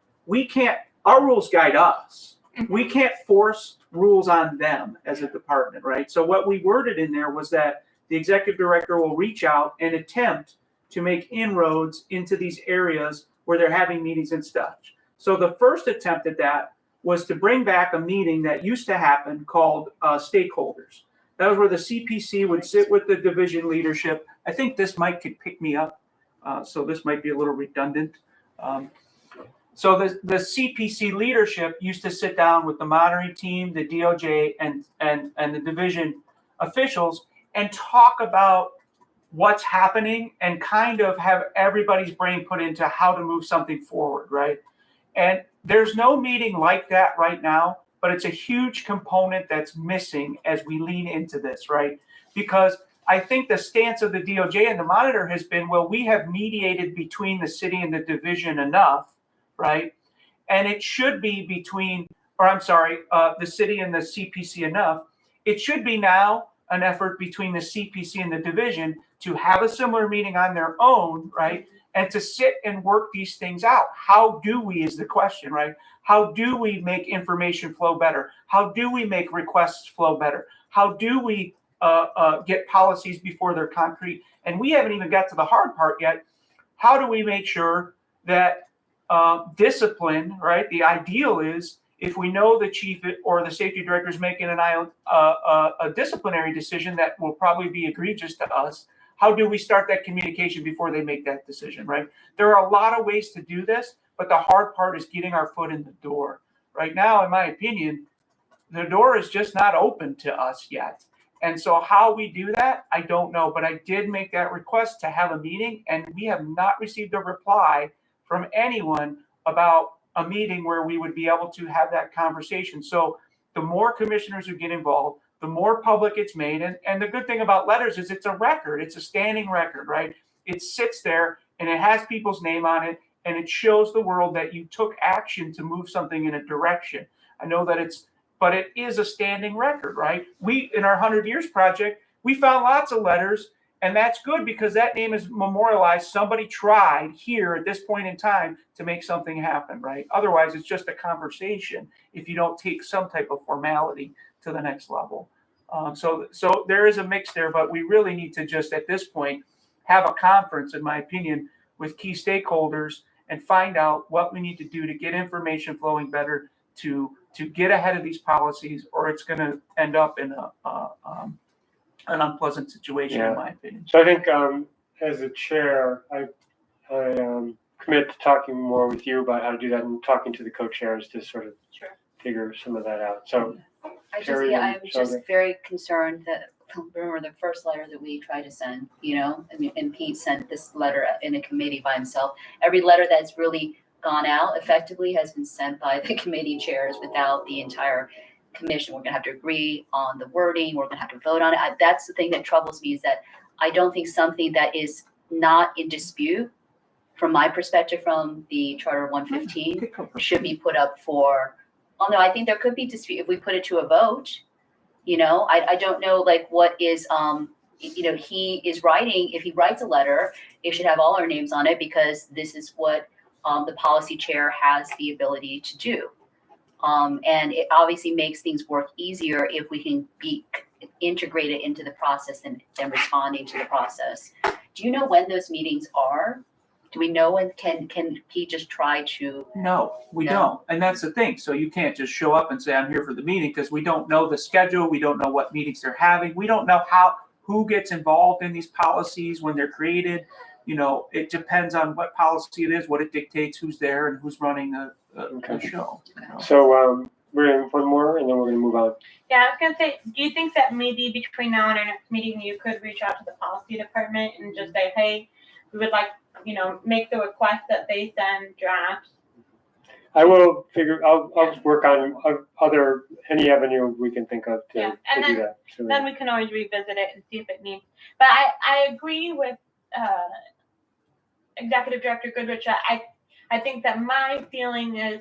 [SPEAKER 2] our rules guide us. We can't force rules on them as a department, right? So what we worded in there was that the executive director will reach out and attempt to make inroads into these areas where they're having meetings and stuff. So the first attempt at that was to bring back a meeting that used to happen called stakeholders. That was where the CPC would sit with the division leadership. I think this mic could pick me up, so this might be a little redundant. So the CPC leadership used to sit down with the monitoring team, the DOJ, and the division officials and talk about what's happening and kind of have everybody's brain put into how to move something forward, right? And there's no meeting like that right now, but it's a huge component that's missing as we lean into this, right? Because I think the stance of the DOJ and the monitor has been, well, we have mediated between the city and the division enough, right? And it should be between, or I'm sorry, the city and the CPC enough. It should be now an effort between the CPC and the division to have a similar meeting on their own, right? And to sit and work these things out. How do we is the question, right? How do we make information flow better? How do we make requests flow better? How do we get policies before they're concrete? And we haven't even got to the hard part yet. How do we make sure that discipline, right? The ideal is if we know the chief or the safety director is making a disciplinary decision that will probably be egregious to us, how do we start that communication before they make that decision, right? There are a lot of ways to do this, but the hard part is getting our foot in the door. Right now, in my opinion, the door is just not open to us yet. And so how we do that, I don't know. But I did make that request to have a meeting, and we have not received a reply from anyone about a meeting where we would be able to have that conversation. So the more commissioners who get involved, the more public it's made. And the good thing about letters is it's a record. It's a standing record, right? It sits there and it has people's name on it, and it shows the world that you took action to move something in a direction. I know that but it is a standing record, right? We, in our 100 Years Project, we found lots of letters, and that's good because that name is memorialized. Somebody tried here at this point in time to make something happen, right? Otherwise, it's just a conversation if you don't take some type of formality to the next level. So there is a mix there, but we really need to just at this point have a conference, in my opinion, with key stakeholders and find out what we need to do to get information flowing better to get ahead of these policies, or it's going to end up in an unpleasant situation, in my opinion.
[SPEAKER 1] So I think as a chair, I commit to talking more with you about how to do that and talking to the co-chairs to sort of figure some of that out. So
[SPEAKER 4] I'm just very concerned that, remember the first letter that we tried to send, and Piet sent this letter in a committee by himself. Every letter that's really gone out effectively has been sent by the committee chairs without the entire commission. We're going to have to agree on the wording. We're going to have to vote on it. That's the thing that troubles me, is that I don't think something that is not in dispute, from my perspective, from the Charter 115, should be put up for. Although I think there could be dispute if we put it to a vote. I don't know, like, what is, he is writing, if he writes a letter, it should have all our names on it, because this is what the policy chair has the ability to do. And it obviously makes things work easier if we can be integrated into the process and responding to the process. Do you know when those meetings are? Do we know when? Can he just try to?
[SPEAKER 2] No, we don't. And that's the thing. So you can't just show up and say, I'm here for the meeting, because we don't know the schedule. We don't know what meetings they're having. We don't know who gets involved in these policies when they're created. It depends on what policy it is, what it dictates, who's there, and who's running the show.
[SPEAKER 1] So we're in one more, and then we're going to move on.
[SPEAKER 3] Yeah, I was going to say, do you think that maybe between now and our next meeting, you could reach out to the policy department and just say, hey, we would like, make the request that they send drafts?
[SPEAKER 1] I will I'll work on any avenue we can think of to do that. So
[SPEAKER 3] then we can always revisit it and see if it needs. But I agree with Executive Director Goodrich. I think that my feeling is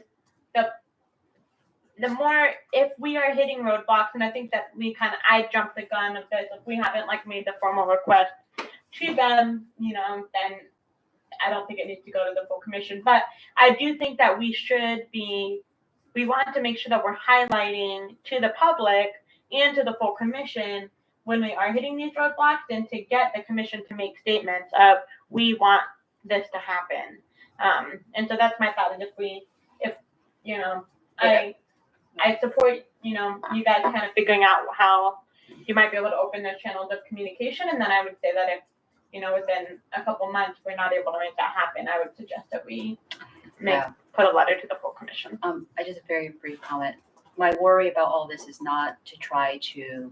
[SPEAKER 3] the more, if we are hitting roadblocks, and I think that I jumped the gun of this, if we haven't made the formal request to them, then I don't think it needs to go to the full commission. But I do think that we want to make sure that we're highlighting to the public and to the full commission when we are hitting these roadblocks, and to get the commission to make statements of, we want this to happen. And so that's my thought. And I support, you guys kind of figuring out how you might be able to open those channels of communication. And then I would say that if, within a couple months, we're not able to make that happen, I would suggest that we put a letter to the full commission.
[SPEAKER 4] I just a very brief comment. My worry about all this is not to try to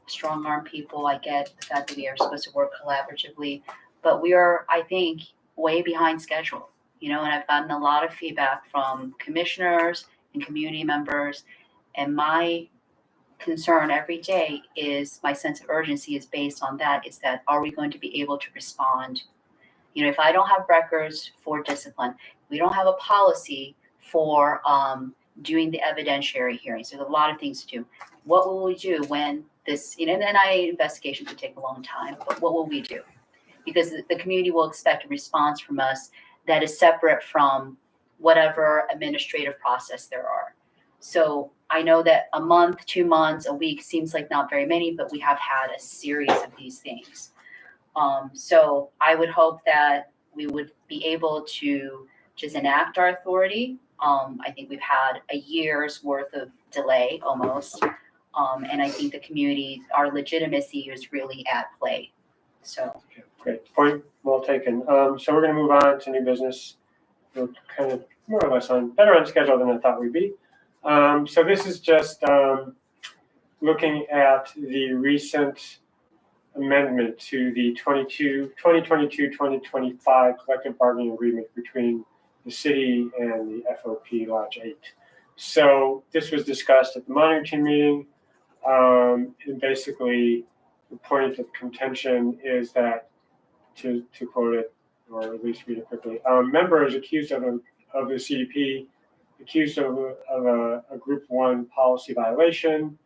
[SPEAKER 4] strong arm people. I get the fact that we are supposed to work collaboratively, but we are, I think, way behind schedule. And I've gotten a lot of feedback from commissioners and community members And my concern every day is my sense of urgency is based on that, is that are we going to be able to respond? You know, if I don't have records for discipline, we don't have a policy for doing the evidentiary hearings. There's a lot of things to do. What will we do when this, you know, an NIA investigation could take a long time, but what will we do? Because the community will expect a response from us that is separate from whatever administrative process there are. So I know that a month, 2 months, a week seems like not very many, but we have had a series of these things. So I would hope that we would be able to just enact our authority. I think we've had a year's worth of delay almost. And I think the community, our legitimacy is really at play. So.
[SPEAKER 1] Okay, great. Point well taken. So we're going to move on to new business. We're kind of more or less better on schedule than I thought we'd be. So this is just looking at the recent amendment to the 2022-2025 collective bargaining agreement between the city and the FOP Lodge 8. So this was discussed at the monitoring team meeting, and basically the point of contention is that, to quote it, or at least read it quickly, members accused of the CDP, accused of a Group 1 policy violation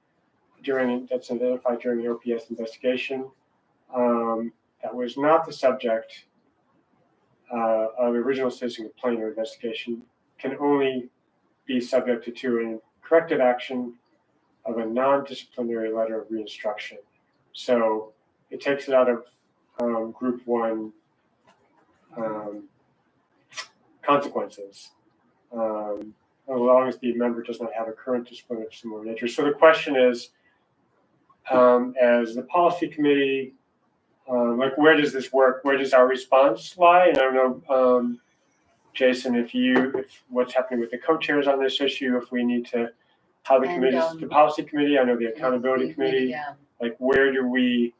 [SPEAKER 1] that's identified during the OPS investigation, that was not the subject of the original citizen complaint or investigation, can only be subjected to an corrective action of a non-disciplinary letter of reinstruction. So it takes it out of Group 1 consequences, as long as the member does not have a current discipline of similar nature. So the question is, as the policy committee, like, where does this work? Where does our response lie? And I don't know, Jason, if what's happening with the co-chairs on this issue, if we need to, how the committees, the policy committee, I know the accountability committee, like, where do we,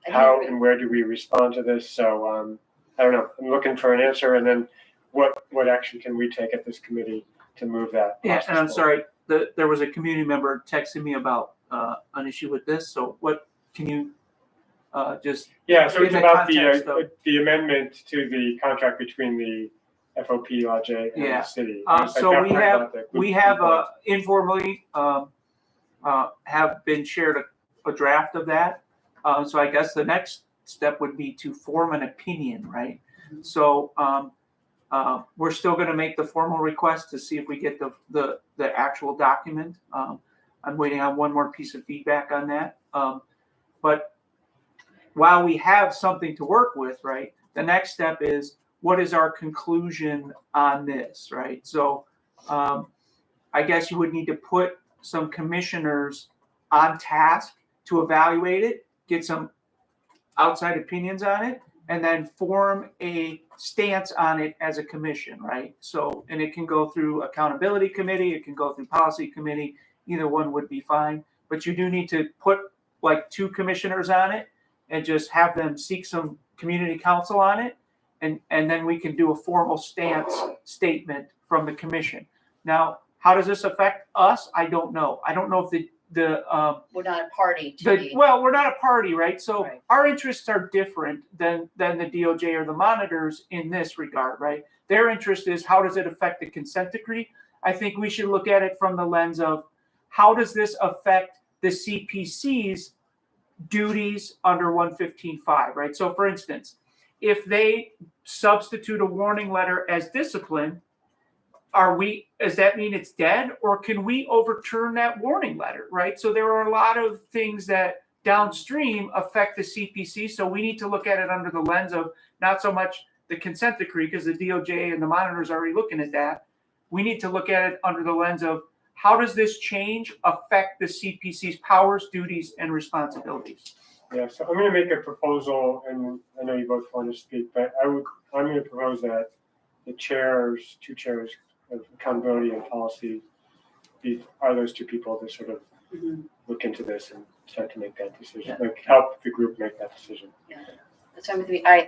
[SPEAKER 1] how and where do we respond to this? So I don't know. I'm looking for an answer, and then what action can we take at this committee to move that?
[SPEAKER 2] Yeah, and I'm sorry, there was a community member texting me about an issue with this. So what can you just?
[SPEAKER 1] Yeah, so it's about the amendment to the contract between the FOP Lodge and the city.
[SPEAKER 2] So we have informally have been shared a draft of that. So I guess the next step would be to form an opinion, right? Mm-hmm. So we're still going to make the formal request to see if we get the actual document. I'm waiting on one more piece of feedback on that. But while we have something to work with, right, the next step is, what is our conclusion on this, right? So I guess you would need to put some commissioners on task to evaluate it, get some outside opinions on it, and then form a stance on it as a commission, right? So, and it can go through accountability committee, it can go through policy committee, either one would be fine, but you do need to put like 2 commissioners on it and just have them seek some community counsel on it. And then we can do a formal stance statement from the commission. Now, how does this affect us? I don't know. I don't know if
[SPEAKER 4] we're not a party to
[SPEAKER 2] well, we're not a party, right? So our interests are different than the DOJ or the monitors in this regard, right? Their interest is, how does it affect the consent decree? I think we should look at it from the lens of, how does this affect the CPC's duties under 115.5, right? So for instance, if they substitute a warning letter as discipline, does that mean it's dead, or can we overturn that warning letter, right? So there are a lot of things that downstream affect the CPC. So we need to look at it under the lens of not so much the consent decree, because the DOJ and the monitors are already looking at that. We need to look at it under the lens of, how does this change affect the CPC's powers, duties, and responsibilities?
[SPEAKER 1] Yeah, so I'm going to make a proposal, and I know you both want to speak, but I'm going to propose that the 2 chairs of accountability and policy are those 2 people to sort of look into this and start to make that decision, like help the group make that decision.
[SPEAKER 4] Yeah, that's fine with me. I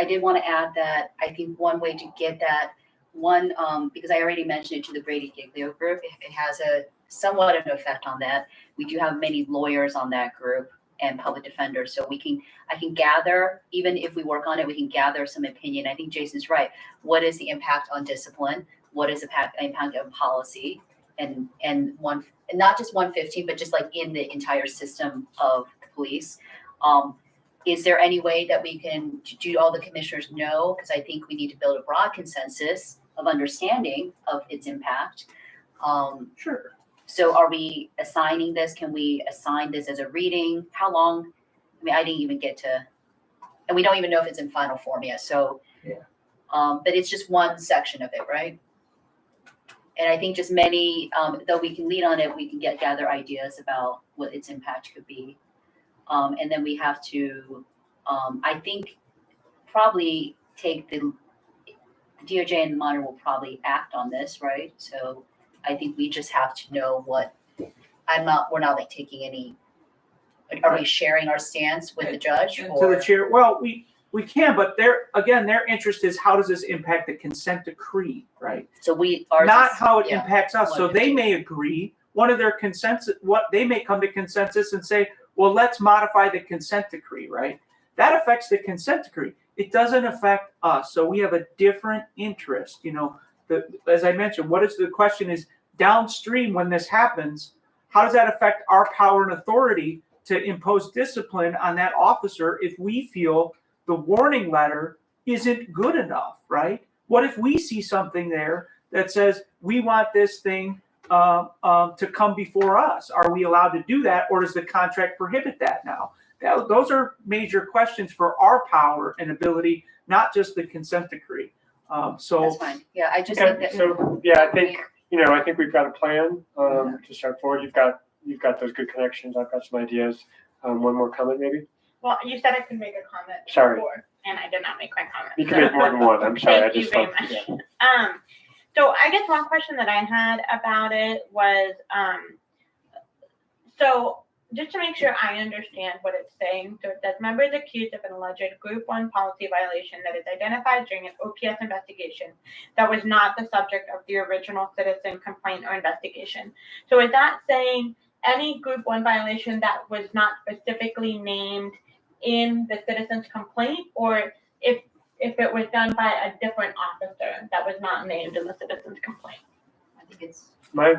[SPEAKER 4] did want to add that I think one way to get that, because I already mentioned it to the Brady Giglio group, it has somewhat of an effect on that. We do have many lawyers on that group and public defenders, so I can gather, even if we work on it, we can gather some opinion. I think Jason's right. What is the impact on discipline? What is the impact on policy? And not just 115, but just like in the entire system of the police. Is there any way that we can do all the commissioners know? Because I think we need to build a broad consensus of understanding of its impact.
[SPEAKER 2] Sure.
[SPEAKER 4] So are we assigning this? Can we assign this as a reading? How long? I mean, I didn't even get to, and we don't even know if it's in final form yet. So,
[SPEAKER 2] yeah.
[SPEAKER 4] But it's just one section of it, right? And I think just many, though we can lead on it, we can gather ideas about what its impact could be. And then we have to, I think, probably take the DOJ and the monitor will probably act on this, right? So I think we just have to know what, we're not like taking any, are we sharing our stance with the judge?
[SPEAKER 2] And to the chair, well, we can, but their interest is how does this impact the consent decree, right?
[SPEAKER 4] So
[SPEAKER 2] not how it impacts us. So they may agree, one of their consensus, what they may come to consensus and say, well, let's modify the consent decree, right? That affects the consent decree. It doesn't affect us. So we have a different interest, as I mentioned, the question is downstream when this happens, how does that affect our power and authority to impose discipline on that officer if we feel the warning letter isn't good enough, right? What if we see something there that says we want this thing to come before us? Are we allowed to do that, or does the contract prohibit that now? Those are major questions for our power and ability, not just the consent decree. So
[SPEAKER 4] that's fine. Yeah, I just
[SPEAKER 1] think that. So yeah, I think we've got a plan to start forward. You've got those good connections. I've got some ideas. One more comment, maybe.
[SPEAKER 3] Well, you said I could make a comment.
[SPEAKER 1] Sorry.
[SPEAKER 3] Before, and I did not make my comment.
[SPEAKER 1] You can make more than one. I'm sorry.
[SPEAKER 3] Thank you very much. Yeah. So I guess one question that I had about it was, so just to make sure I understand what it's saying, so it says members accused of an alleged Group 1 policy violation that is identified during an OPS investigation that was not the subject of the original citizen complaint or investigation. So is that saying any Group 1 violation that was not specifically named in the citizen's complaint, or if it was done by a different officer that was not named in the citizen's complaint?
[SPEAKER 4] I think it's
[SPEAKER 1] my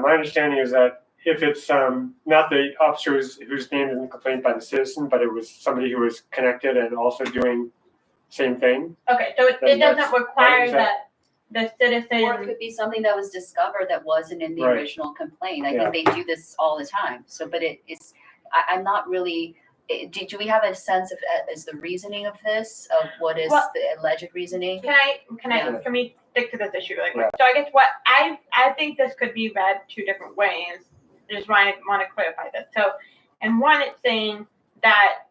[SPEAKER 1] understanding is that if it's not the officer who's named in the complaint by the citizen, but it was somebody who was connected and also doing the same thing.
[SPEAKER 3] Okay, so it doesn't require that the citizen.
[SPEAKER 4] Or it could be something that was discovered that wasn't in the original complaint. I think they do this all the time. So, but it's, I'm not really. Do we have a sense of is the reasoning of this, of what is the alleged reasoning?
[SPEAKER 3] Can we stick to this issue really quick? So I guess what I think this could be read two different ways. Just want to clarify this. So, and one, it's saying that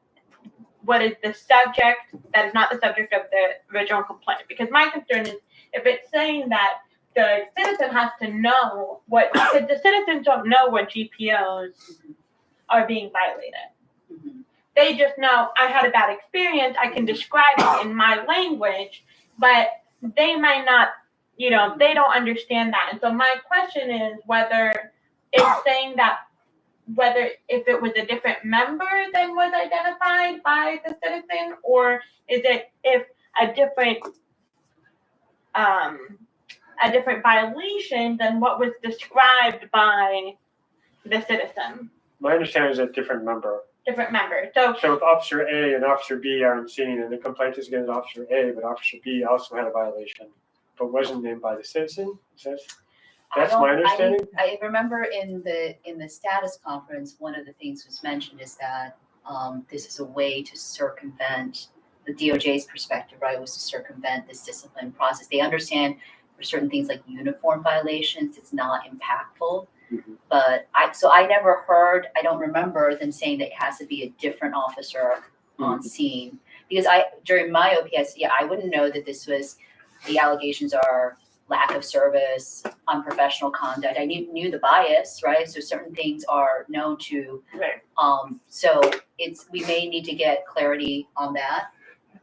[SPEAKER 3] what is the subject that is not the subject of the original complaint. Because my concern is if it's saying that the citizen has to know because the citizens don't know what GPOs are being violated.
[SPEAKER 4] Mm-hmm.
[SPEAKER 3] They just know I had a bad experience. I can describe it in my language, but they might not, they don't understand that. And so my question is whether it's saying that if it was a different member than was identified by the citizen, or is it if a different violation than what was described by the citizen?
[SPEAKER 1] My understanding is a different member.
[SPEAKER 3] Different member. So
[SPEAKER 1] if Officer A and Officer B aren't seen and the complaint is against Officer A, but Officer B also had a violation, but wasn't named by the citizen, that's my understanding.
[SPEAKER 4] I remember in the status conference, one of the things was mentioned is that this is a way to circumvent the DOJ's perspective, right? Was to circumvent this discipline process. They understand for certain things like uniform violations, it's not impactful.
[SPEAKER 1] Mm-hmm.
[SPEAKER 4] But I never heard, I don't remember them saying that it has to be a different officer on scene. Because during my OPS, I wouldn't know that this was, the allegations are lack of service, unprofessional conduct. I knew the bias, right? So certain things are known to, so we may need to get clarity on that.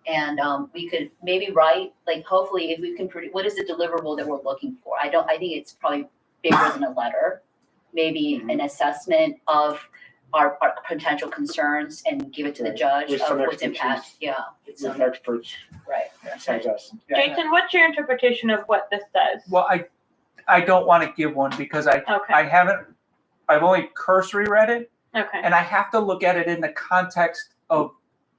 [SPEAKER 4] And we could maybe write, like hopefully if we can, what is the deliverable that we're looking for? I think it's probably bigger than a letter. maybe an assessment of our potential concerns and give it to the judge
[SPEAKER 1] With
[SPEAKER 4] of
[SPEAKER 1] some
[SPEAKER 4] what's impact.
[SPEAKER 1] expertise.
[SPEAKER 4] Yeah.
[SPEAKER 1] With experts
[SPEAKER 4] Right.
[SPEAKER 1] besides us.
[SPEAKER 3] Jason, what's your interpretation of what this says?
[SPEAKER 2] Well, I don't want to give one because I've only cursory read it,
[SPEAKER 3] Okay.
[SPEAKER 2] and I have to look at it in the context of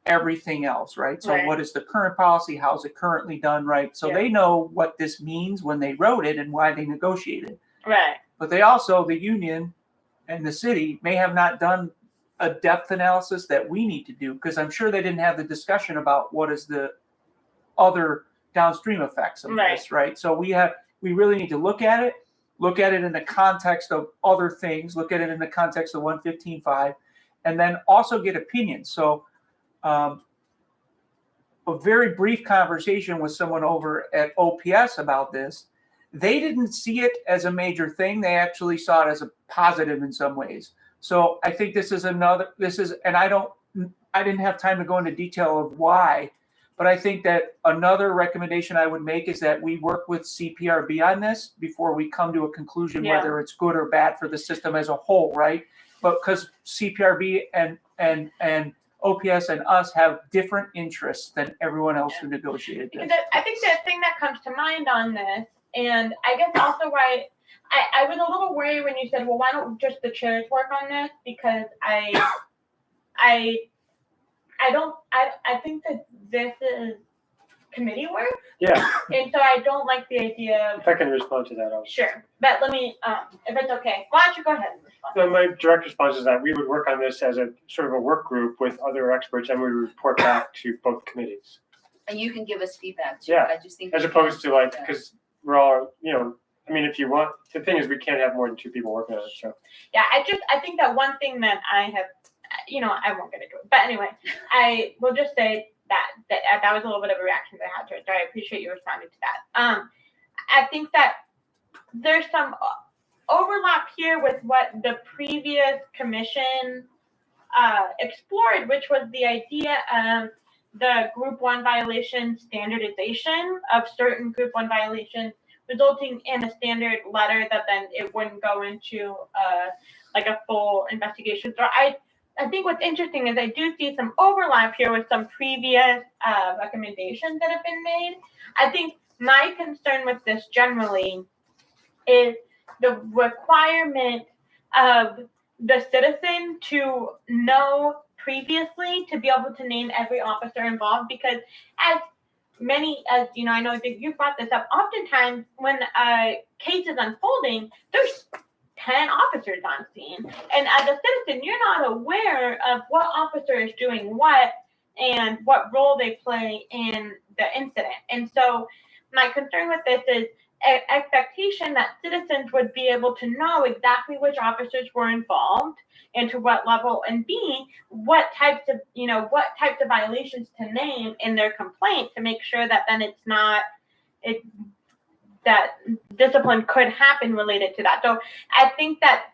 [SPEAKER 2] everything else, right? So
[SPEAKER 3] Right.
[SPEAKER 2] what is the current policy? How is it currently done, right? So
[SPEAKER 3] Yeah.
[SPEAKER 2] they know what this means when they wrote it and why they negotiated.
[SPEAKER 3] Right.
[SPEAKER 2] But they also, the union and the city may have not done a depth analysis that we need to do, because I'm sure they didn't have the discussion about what is the other downstream effects of this, right? So we really need to look at it in the context of other things, look at it in the context of 115.5, and then also get opinions. So a very brief conversation with someone over at OPS about this. They didn't see it as a major thing. They actually saw it as a positive in some ways. So I think and I didn't have time to go into detail of why, but I think that another recommendation I would make is that we work with CPRB on this before we come to a conclusion whether it's good or bad for the system as a whole, right? But because CPRB and OPS and us have different interests than everyone else who negotiated this.
[SPEAKER 3] I think the thing that comes to mind on this, and I guess also why I was a little worried when you said, well, why don't just the chairs work on this? Because I think that this is committee work.
[SPEAKER 1] Yeah.
[SPEAKER 3] And so I don't like the idea of.
[SPEAKER 1] If I can respond to that, I'll.
[SPEAKER 3] Sure. But let me, if it's okay, why don't you go ahead and respond?
[SPEAKER 1] So my direct response is that we would work on this as a sort of a work group with other experts, and we would report back to both committees.
[SPEAKER 4] And you can give us feedback too.
[SPEAKER 1] Yeah.
[SPEAKER 4] I just think
[SPEAKER 1] As opposed to because we're all, I mean, if you want, the thing is we can't have more than 2 people working on it, so.
[SPEAKER 3] Yeah, I think that one thing that I have, I won't get into it. But anyway, I will just say that was a little bit of a reaction that I had to it. So I appreciate you responding to that. I think that there's some overlap here with what the previous commission explored, which was the idea of the Group 1 violation standardization of certain Group 1 violations, resulting in a standard letter that then it wouldn't go into a full investigation. So I think what's interesting is I do see some overlap here with some previous recommendations that have been made. I think my concern with this generally is the requirement of the citizen to know previously to be able to name every officer involved, because as I know that you brought this up, oftentimes when a case is unfolding, there's 10 officers on scene. And as a citizen, you're not aware of what officer is doing what and what role they play in the incident. And so my concern with this is an expectation that citizens would be able to know exactly which officers were involved and to what level, and B, what types of violations to name in their complaint to make sure that then that discipline could happen related to that. So I think that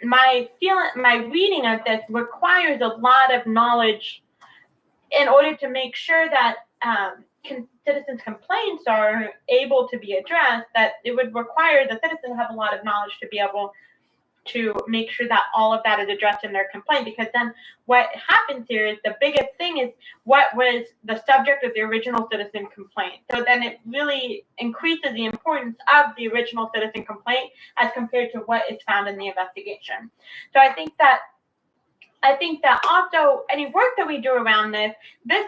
[SPEAKER 3] my reading of this requires a lot of knowledge in order to make sure that citizens' complaints are able to be addressed, that it would require the citizen to have a lot of knowledge to be able to make sure that all of that is addressed in their complaint. Because then what happens here is the biggest thing is what was the subject of the original citizen complaint. So then it really increases the importance of the original citizen complaint as compared to what is found in the investigation. So I think that also any work that we do around this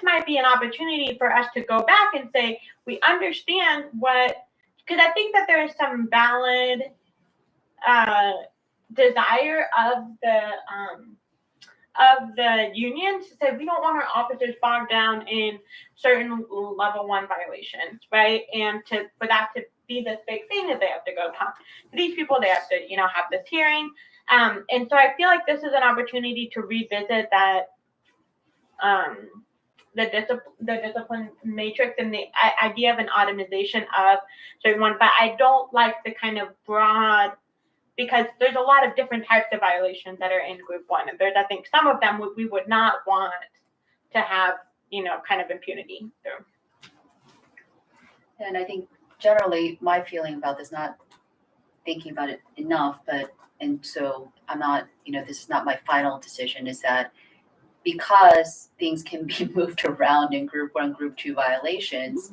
[SPEAKER 3] might be an opportunity for us to go back and say, we understand because I think that there is some valid desire of the union to say, we don't want our officers bogged down in certain level 1 violations, right? And for that to be this big thing that they have to go talk to these people, they have to, have this hearing. And so I feel like this is an opportunity to revisit that, the discipline matrix and the idea of an automation of certain one. But I don't like the kind of broad, because there's a lot of different types of violations that are in Group 1. And I think some of them we would not want to have, kind of impunity through.
[SPEAKER 4] And I think generally my feeling about this, not thinking about it enough, and so I'm not, this is not my final decision, is that because things can be moved around in group 1, group 2 violations,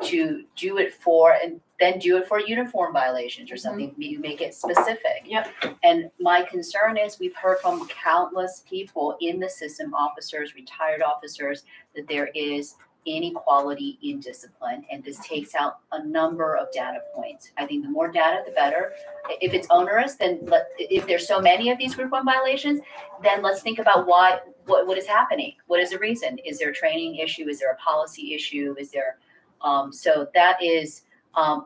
[SPEAKER 4] to do it for, and then do it for uniform violations or something, make it specific.
[SPEAKER 3] Yep.
[SPEAKER 4] And my concern is we've heard from countless people in the system, officers, retired officers, that there is inequality in discipline, and this takes out a number of data points. I think the more data, the better. If it's onerous, then if there's so many of these group 1 violations, then let's think about what is happening. What is the reason? Is there a training issue? Is there a policy issue? Is there so that is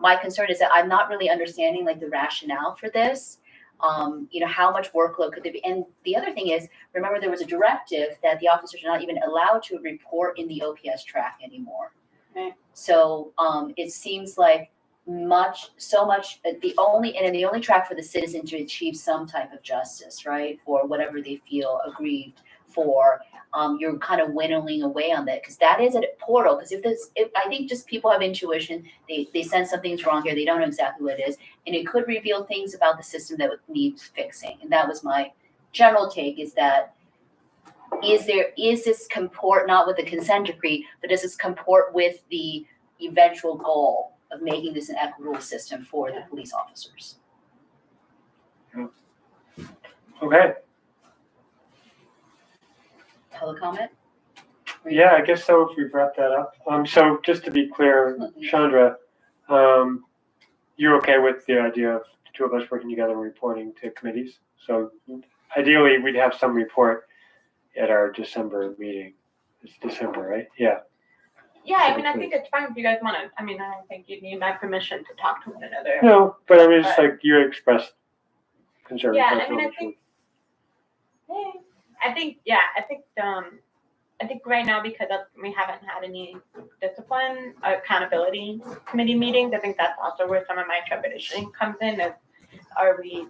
[SPEAKER 4] my concern, is that I'm not really understanding like the rationale for this. How much workload could there be? And the other thing is, remember there was a directive that the officers are not even allowed to report in the OPS track anymore.
[SPEAKER 3] Okay.
[SPEAKER 4] So it seems like the only track for the citizen to achieve some type of justice, right, for whatever they feel aggrieved for. You're kind of winnowing away on that, because that is a portal. Because if I think just people have intuition, they sense something's wrong here, they don't know exactly what it is, and it could reveal things about the system that needs fixing. And that was my general take, is that is this comport not with the consent decree, but does this comport with the eventual goal of making this an equitable system for the police officers?
[SPEAKER 1] Okay.
[SPEAKER 4] Public comment?
[SPEAKER 1] Yeah, I guess so, if we've wrapped that up. So just to be clear, Shandra, you're okay with the idea of the two of us working together and reporting to committees? So ideally, we'd have some report at our December meeting. It's December, right? Yeah.
[SPEAKER 3] Yeah, I mean, I think it's fine if you guys want to. I mean, I don't think you need my permission to talk to one another.
[SPEAKER 1] No, but I mean, it's like you expressed concern.
[SPEAKER 3] Yeah, I mean, I think right now, because we haven't had any discipline accountability committee meetings, I think that's also where some of my trepidation comes in. Are we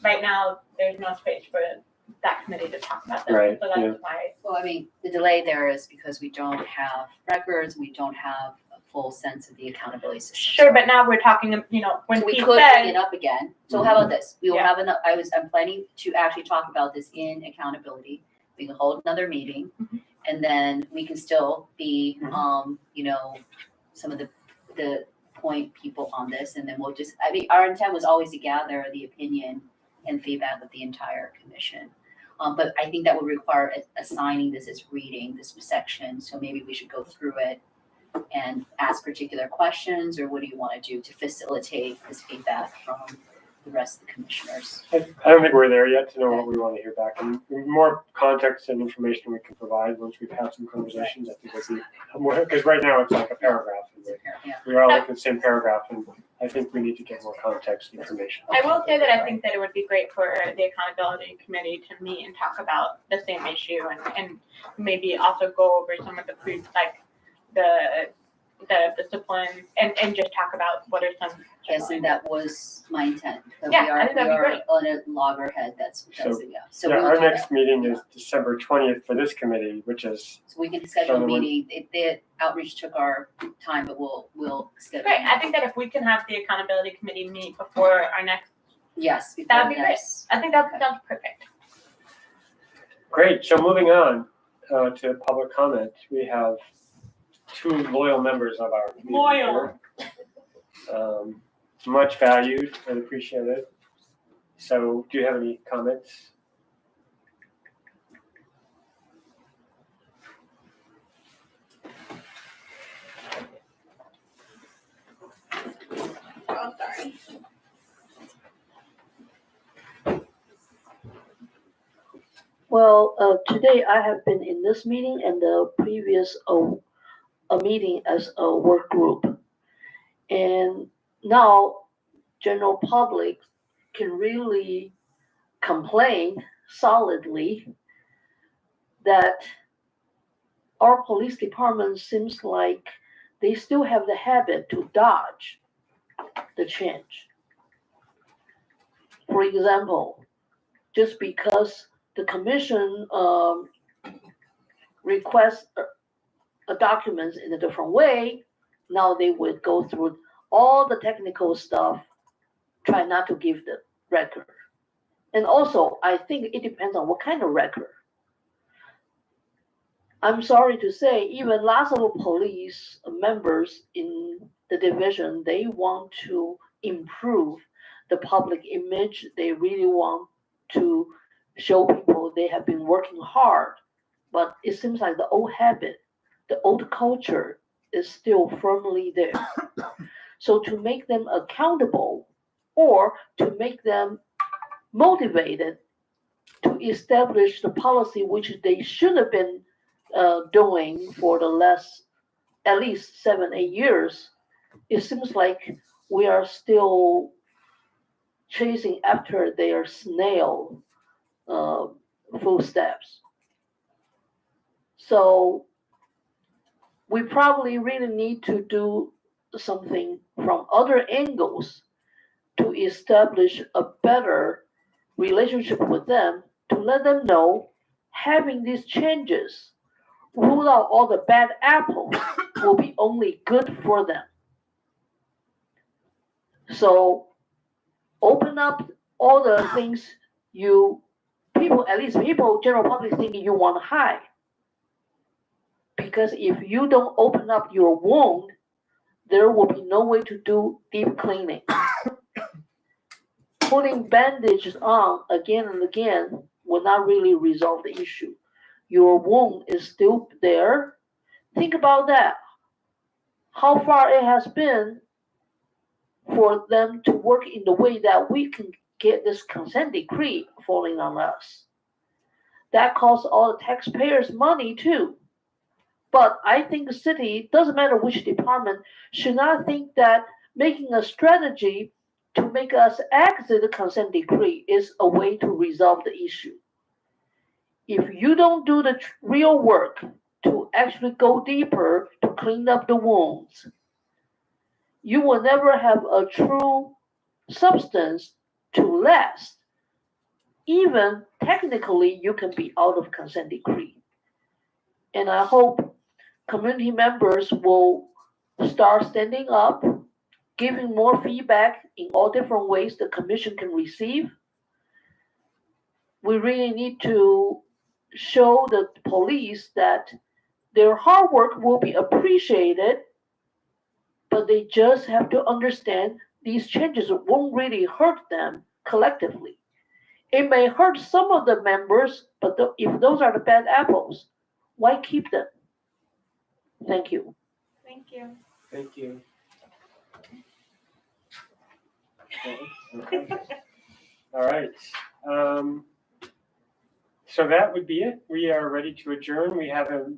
[SPEAKER 3] right now? There's no space for that committee to talk about this.
[SPEAKER 1] Right.
[SPEAKER 3] So that's why.
[SPEAKER 4] Well, I mean, the delay there is because we don't have records, we don't have a full sense of the accountability system.
[SPEAKER 3] Sure, but now we're talking, when
[SPEAKER 4] So we
[SPEAKER 3] Piet
[SPEAKER 4] could
[SPEAKER 3] said,
[SPEAKER 4] bring it up again. So how about this? We will
[SPEAKER 3] Yeah.
[SPEAKER 4] have I'm planning to actually talk about this in accountability. We can hold another meeting, and then we can still be, some of the point people on this, and then we'll just, our intent was always to gather the opinion and feedback of the entire commission. But I think that would require assigning this as reading, this section, so maybe we should go through it and ask particular questions, or what do you want to do to facilitate this feedback from the rest of the commissioners?
[SPEAKER 1] I don't think we're there yet to know what we want to hear back. And more context and information we can provide once we've had some conversations, I think would be more, because right now it's like a paragraph.
[SPEAKER 4] Yeah.
[SPEAKER 1] We're all looking at the same paragraph, and I think we need to get more context and information.
[SPEAKER 3] I will say that I think that it would be great for the accountability committee to meet and talk about the same issue, and maybe also go over some of the the discipline and just talk about what are some.
[SPEAKER 4] Yes, and that was my intent. But
[SPEAKER 3] Yeah,
[SPEAKER 4] we
[SPEAKER 3] I think that'd be great.
[SPEAKER 4] on a loggerhead. That's
[SPEAKER 1] So,
[SPEAKER 4] yeah. So
[SPEAKER 1] Yeah,
[SPEAKER 4] we'll
[SPEAKER 1] our
[SPEAKER 4] do
[SPEAKER 1] next
[SPEAKER 4] that.
[SPEAKER 1] meeting is December 20th for this committee, which is,
[SPEAKER 4] So we can schedule a
[SPEAKER 1] Someone-
[SPEAKER 4] meeting. The outreach took our time, but we'll schedule.
[SPEAKER 3] Great, I think that if we can have the accountability committee meet before our next,
[SPEAKER 4] Yes. before
[SPEAKER 3] That'd be great.
[SPEAKER 4] next-
[SPEAKER 3] I think that sounds perfect.
[SPEAKER 1] great. So moving on to public comment, we have two loyal members of our community
[SPEAKER 3] Loyal.
[SPEAKER 1] here. Much valued and appreciated. So do you have any comments?
[SPEAKER 3] Oh, sorry.
[SPEAKER 5] Well, today I have been in this meeting and the previous a meeting as a work group. And now general public can really complain solidly that our police department seems like they still have the habit to dodge the change. For example, just because the commission requests documents in a different way, now they would go through all the technical stuff try not to give the record. And also, I think it depends on what kind of record. I'm sorry to say, even lots of police members in the division, they want to improve the public image. They really want to show people they have been working hard. But it seems like the old habit, the old culture is still firmly there. So to make them accountable or to make them motivated to establish the policy which they should have been doing for the last at least 7-8 years, it seems like we are still chasing after their snail footsteps. So we probably really need to do something from other angles to establish a better relationship with them, to let them know having these changes rule out all the bad apples will be only good for them. So open up all the things at least people, general public thinking you want to hide. Because if you don't open up your wound, there will be no way to do deep cleaning. Putting bandages on again and again will not really resolve the issue. Your wound is still there. Think about that. How far it has been for them to work in the way that we can get this consent decree falling on us. That costs all the taxpayers money too. But I think the city, doesn't matter which department, should not think that making a strategy to make us exit the consent decree is a way to resolve the issue. If you don't do the real work to actually go deeper to clean up the wounds, you will never have a true substance to last. Even technically, you can be out of consent decree. And I hope community members will start standing up, giving more feedback in all different ways the commission can receive. We really need to show the police that their hard work will be appreciated, but they just have to understand these changes won't really hurt them collectively. It may hurt some of the members, but if those are the bad apples, why keep them? Thank you.
[SPEAKER 3] Thank you.
[SPEAKER 1] Thank you. Okay. All right. So that would be it. We are ready to adjourn. We have a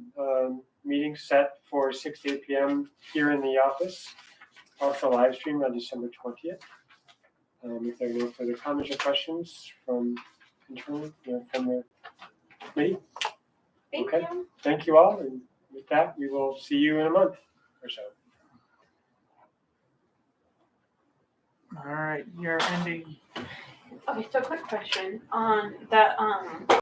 [SPEAKER 1] meeting set for 6 to 8 p.m. here in the office, also live stream on December 20th. If there are no further comments or questions from internally, from the committee.
[SPEAKER 3] Thank
[SPEAKER 1] Okay.
[SPEAKER 3] you.
[SPEAKER 1] Thank you all. And with that, we will see you in a month or so.
[SPEAKER 2] All right, you're ending.
[SPEAKER 3] Okay, so quick question on that